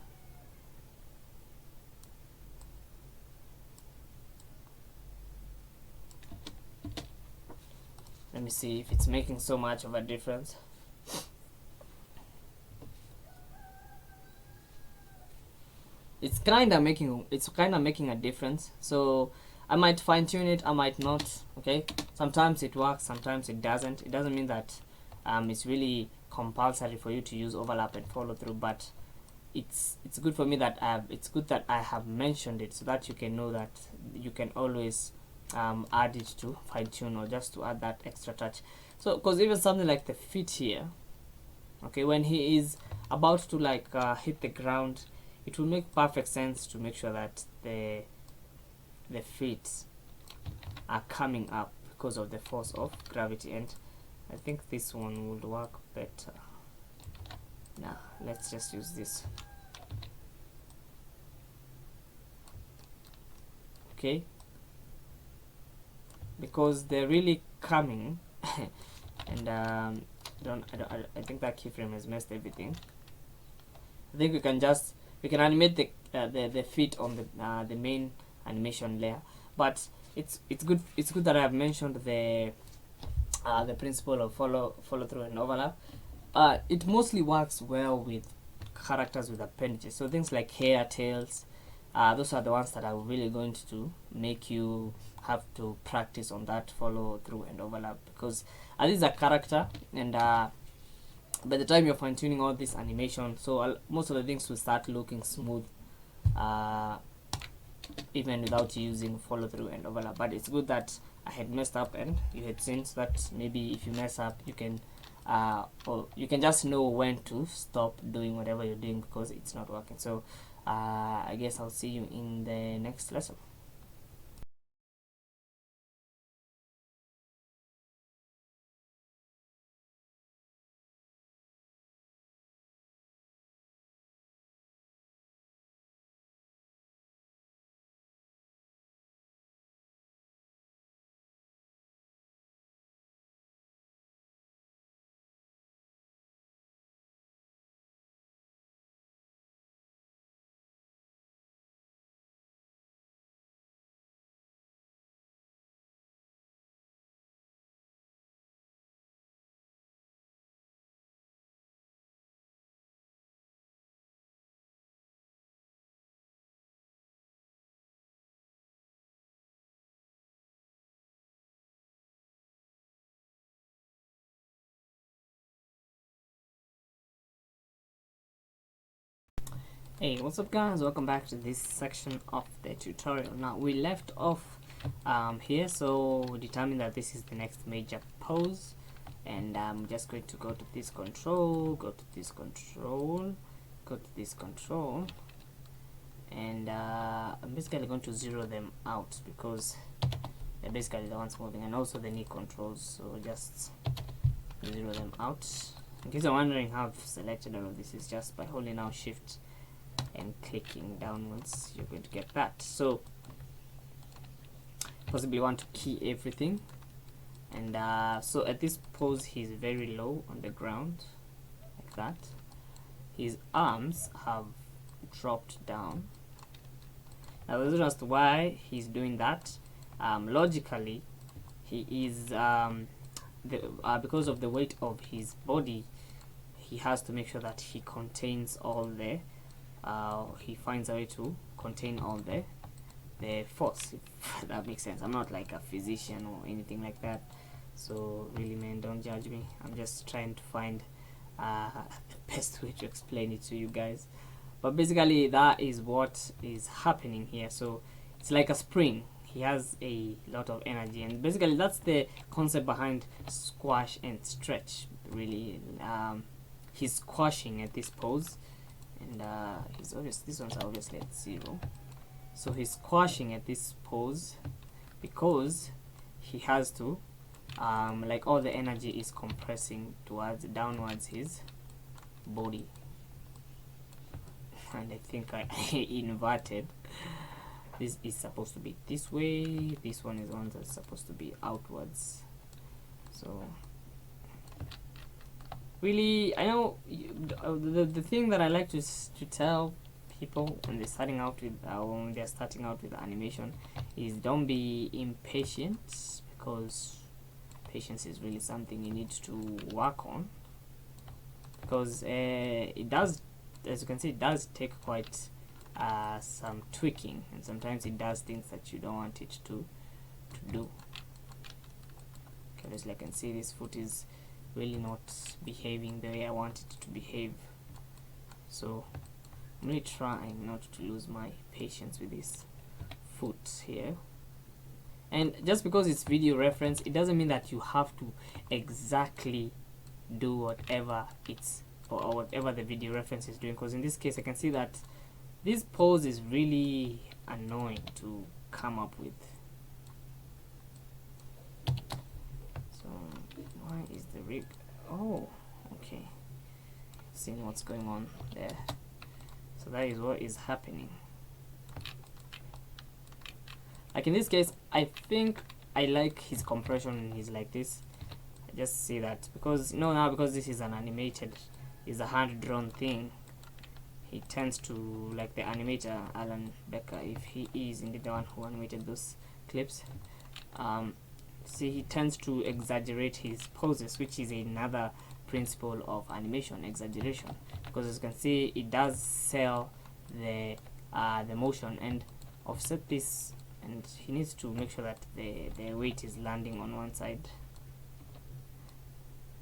Let me see if it's making so much of a difference. It's kind of making a difference. So I might fine tune it, I might not. Okay, sometimes it works, sometimes it doesn't. It doesn't mean that it's really compulsory for you to use overlap and follow through, but it's good for me that I have mentioned it, so that you can know that you can always add it to fine tune, or just to add that extra touch. So because even something like the feet here, okay, when he is about to like hit the ground, it will make perfect sense to make sure that the feet are coming up because of the force of gravity, and I think this one would work better. Now let's just use this. Okay, because they're really coming and I think that keyframe has messed everything. I think we can animate the feet on the main animation layer, but it's good that I have mentioned the principle of follow through and overlap. It mostly works well with characters with appendages, so things like hair, tails, those are the ones that are really going to make you have to practice on that follow through and overlap, because this is a character, and by the time you're fine-tuning all this animation, so most of the things will start looking smooth even without using follow through and overlap. But it's good that I had messed up and you had seen, so that maybe if you mess up, you can or you can just know when to stop doing whatever you're doing because it's not working. So I guess I'll see you in the next lesson. Hey, what's up guys, welcome back to this section of the tutorial. Now we left off here, so we determined that this is the next major pose, and I'm just going to go to this control, go to this control, go to this control, and I'm basically going to zero them out because they're basically the ones moving, and also the knee controls, so just zero them out. In case you're wondering how I've selected all of this, is just by holding down shift and clicking downwards, you're going to get that. So possibly want to key everything, and so at this pose he's very low on the ground like that. His arms have dropped down. Now this is just why he's doing that. Logically he is because of the weight of his body, he has to make sure that he contains all the he finds a way to contain all the force, if that makes sense. I'm not like a physician or anything like that, so really man, don't judge me. I'm just trying to find the best way to explain it to you guys. But basically that is what is happening here. So it's like a spring. He has a lot of energy, and basically that's the concept behind squash and stretch. Really, he's squashing at this pose, and these ones are obviously at 0. So he's squashing at this pose because he has to, like, all the energy is compressing downwards his body. And I think I inverted. This is supposed to be this way, this one is one that's supposed to be outwards. So really, I know the thing that I like to tell people when they're starting out with animation is don't be impatient, because patience is really something you need to work on, because it does, as you can see, it does take quite some tweaking, and sometimes it does things that you don't want it to do. Okay, obviously I can see this foot is really not behaving the way I want it to behave, so I'm really trying not to lose my patience with this foot here. And just because it's video reference, it doesn't mean that you have to exactly do whatever it's or whatever the video reference is doing, because in this case I can see that this pose is really annoying to come up with. So why is the rig? Oh, okay, seeing what's going on there. So that is what is happening. Like in this case, I think I like his compression when he's like this. I just see that because now because this is an animated, is a hand-drawn thing, he tends to, like the animator Alan Becker, if he is indeed the one who animated those clips, see, he tends to exaggerate his poses, which is another principle of animation, exaggeration, because as you can see, it does sell the motion and offset this, and he needs to make sure that the weight is landing on one side.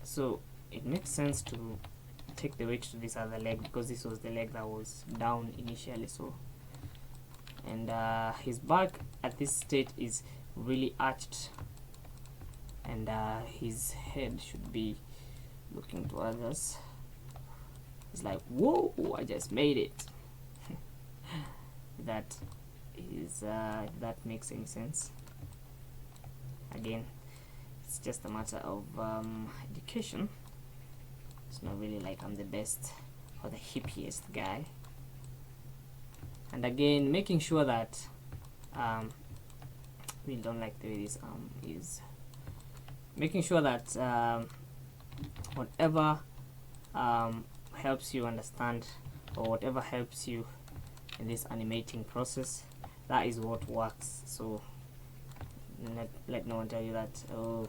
So it makes sense to take the weight to this other leg, because this was the leg that was down initially. So, and his back at this state is really arched, and his head should be looking towards us. It's like, whoa, I just made it. That is if that makes any sense. Again, it's just a matter of education. It's not really like I'm the best or the hippiest guy. And again, making sure that we don't like the way this is. Making sure that whatever helps you understand, or whatever helps you in this animating process, that is what works. So let no one tell you that, oh,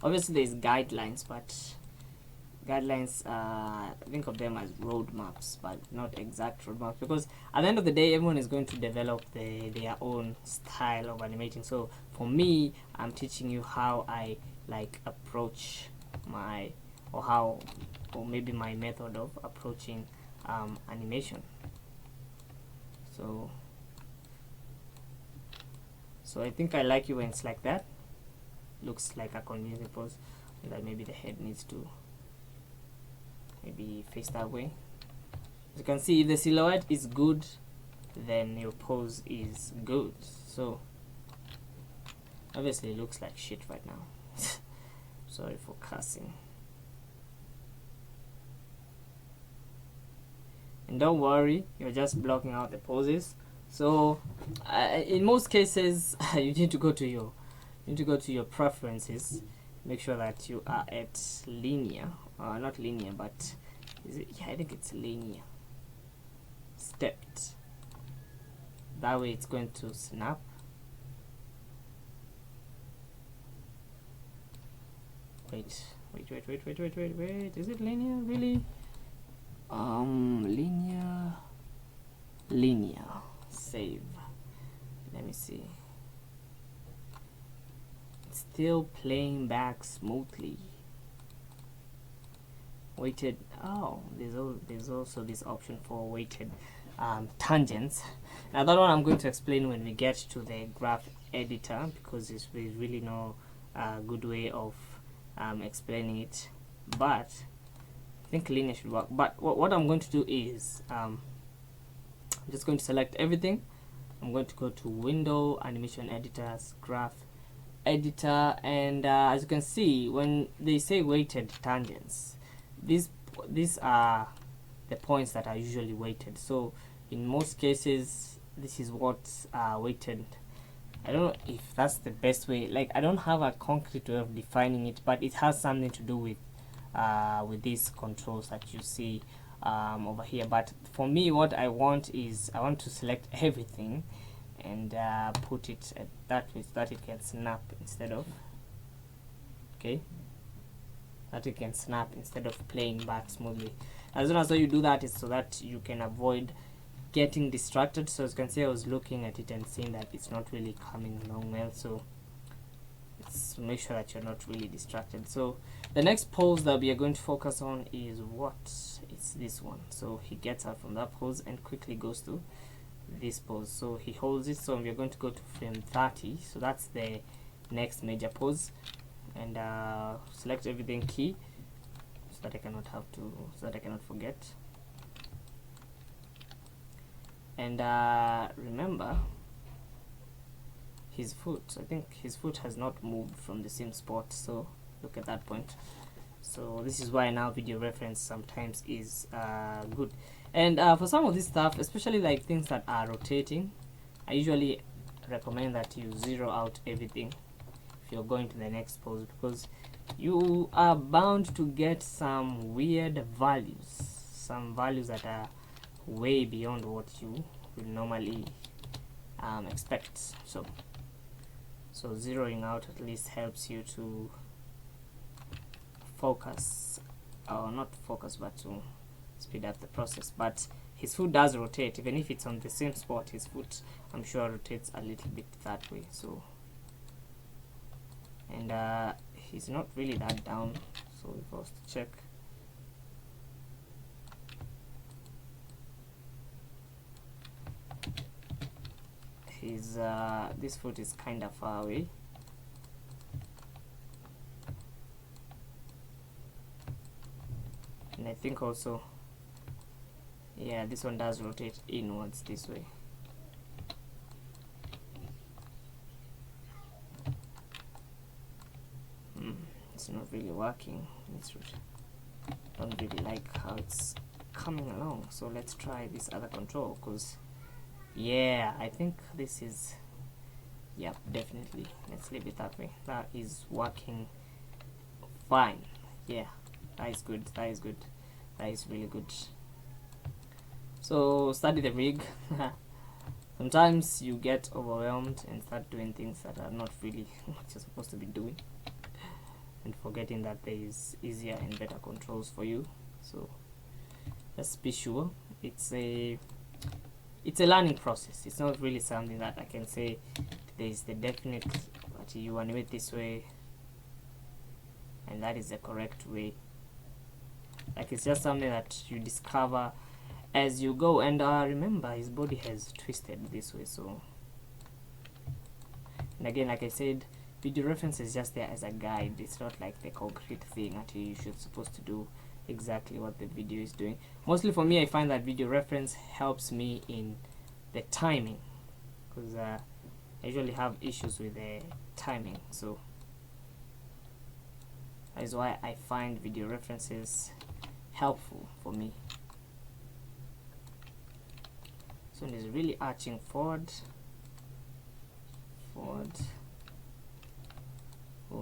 obviously there's guidelines, but guidelines, think of them as roadmaps, but not exact roadmaps, because at the end of the day, everyone is going to develop their own style of animating. So for me, I'm teaching you how I like approach my, or maybe my method of approaching animation. So I think I like you when it's like that. Looks like a convincing pose, and that maybe the head needs to maybe face that way. As you can see, if the silhouette is good, then your pose is good. So obviously it looks like shit right now. Sorry for cussing. And don't worry, you're just blocking out the poses. So in most cases you need to go to your preferences, make sure that you are at linear, not linear, but is it? Yeah, I think it's linear, stepped. That way it's going to snap. Wait, is it linear really? Linear, save. Let me see. It's still playing back smoothly. weighted. Oh, there's also this option for weighted tangents. Now that one I'm going to explain when we get to the graph editor, because there's really no good way of explaining it, but I think linear should work. But what I'm going to do is I'm just going to select everything. I'm going to go to Window, Animation Editors, Graph Editor, and as you can see, when they say weighted tangents, these are the points that are usually weighted. So in most cases, this is what's weighted. I don't know if that's the best way. Like, I don't have a concrete way of defining it, but it has something to do with these controls that you see over here. But for me, what I want is I want to select everything and put it at that way so that it can snap instead of that it can snap instead of playing back smoothly. As soon as you do that, is so that you can avoid getting distracted. So as you can see, I was looking at it and seeing that it's not really coming along well, so let's make sure that you're not really distracted. So the next pose that we are going to focus on is it's this one. So he gets out from that pose and quickly goes to this pose. So he holds it. So we are going to go to frame 30. So that's the next major pose, and select everything key so that I cannot forget. And remember his foot. I think his foot has not moved from the same spot, so look at that point. So this is why now video reference sometimes is good. And for some of this stuff, especially like things that are rotating, I usually recommend that you zero out everything if you're going to the next pose, because you are bound to get some weird values, some values that are way beyond what you would normally expect. So zeroing out at least helps you to focus, or not focus, but to speed up the process. But his foot does rotate, even if it's on the same spot. His foot, I'm sure, rotates a little bit that way. So, and he's not really that down, so if I was to check, his this foot is kind of far away. And I think also, yeah, this one does rotate inwards this way. It's not really working. Don't really like how it's coming along. So let's try this other control, because yeah, I think this is, yep, definitely. Let's leave it that way. That is working fine. Yeah, that is good. That is good. That is really good. So study the rig. Sometimes you get overwhelmed and start doing things that are not really what you're supposed to be doing, and forgetting that there is easier and better controls for you. So just be sure it's a learning process. It's not really something that I can say there is the definite that you animate this way and that is the correct way. Like, it's just something that you discover as you go. And remember, his body has twisted this way. So, and again, like I said, video reference is just there as a guide. It's not like the concrete thing that you should supposed to do exactly what the video is doing. Mostly for me, I find that video reference helps me in the timing, because I usually have issues with the timing. So that is why I find video references helpful for me. So it's really arching forward. Oh,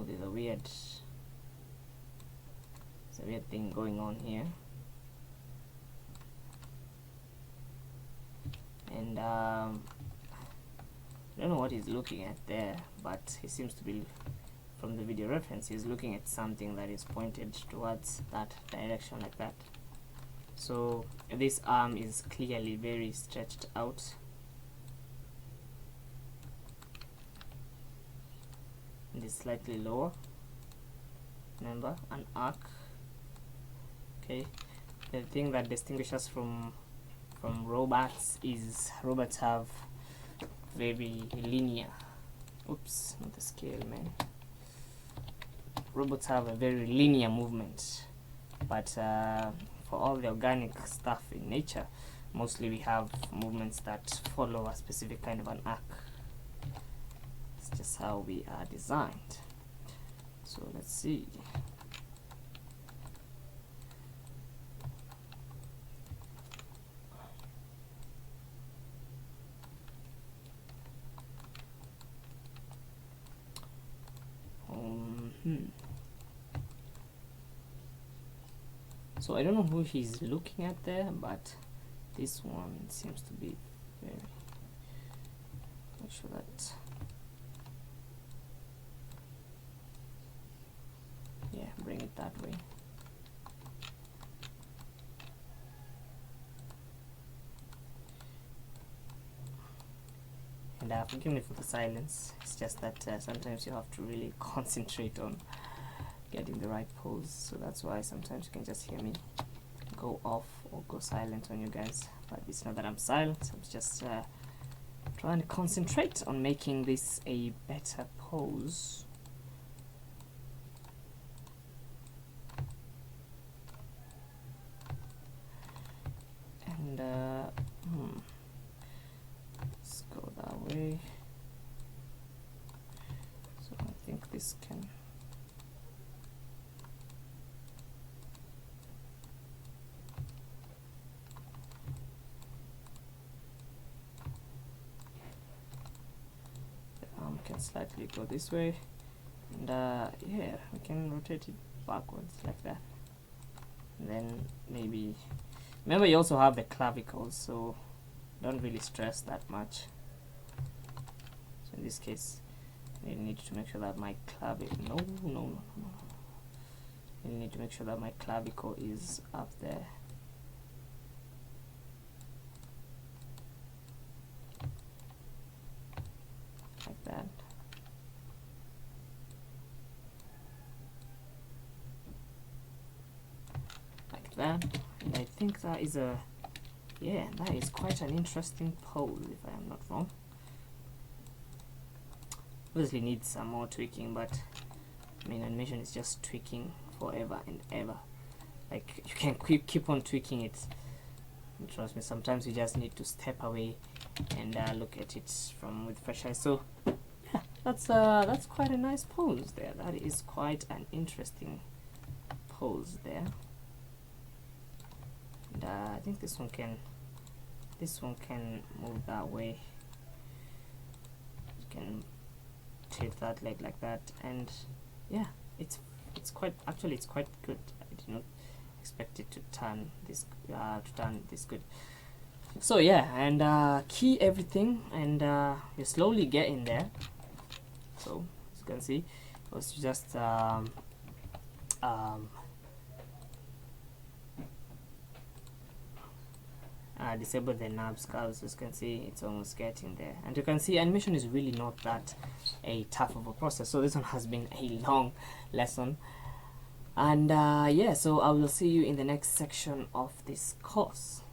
there's a weird thing going on here. And I don't know what he's looking at there, but he seems to be, from the video reference, he's looking at something that is pointed towards that direction, like that. So this arm is clearly very stretched out. And it's slightly lower. Remember, an arc Okay, the thing that distinguishes from robots is robots have very linear, oops, not the scale, man. Robots have a very linear movement, but for all the organic stuff in nature, mostly we have movements that follow a specific kind of an arc. It's just how we are designed. So let's see. So I don't know who he's looking at there, but this one seems to be very, make sure that, yeah, bring it that way. And forgive me for the silence, it's just that sometimes you have to really concentrate on getting the right pose, so that's why sometimes you can just hear me go off or go silent on you guys, but it's not that I'm silent, I'm just trying to concentrate on making this a better pose. And let's go that way. So I think this can, can slightly go this way, and yeah, we can rotate it backwards like that. And then maybe, remember you also have the clavicles, so don't really stress that much. So in this case, I need to make sure that my clavicle, no. I need to make sure that my clavicle is up there. Like that. Like that. And I think that is a, yeah, that is quite an interesting pose, if I am not wrong. Obviously needs some more tweaking, but I mean, animation is just tweaking forever and ever. Like, you can keep on tweaking it. And trust me, sometimes you just need to step away and look at it from with fresh eyes. So yeah, that's quite a nice pose there. That is quite an interesting pose there. And I think this one can move that way. You can tilt that leg like that, and yeah, it's quite, actually it's quite good. I did not expect it to turn this good. So yeah, and key everything, and you slowly get in there. So as you can see, it was just disable the knobs, curves. As you can see, it's almost getting there, and you can see animation is really not that tough of a process. So this one has been a long lesson, and yeah, so I will see you in the next section of this course.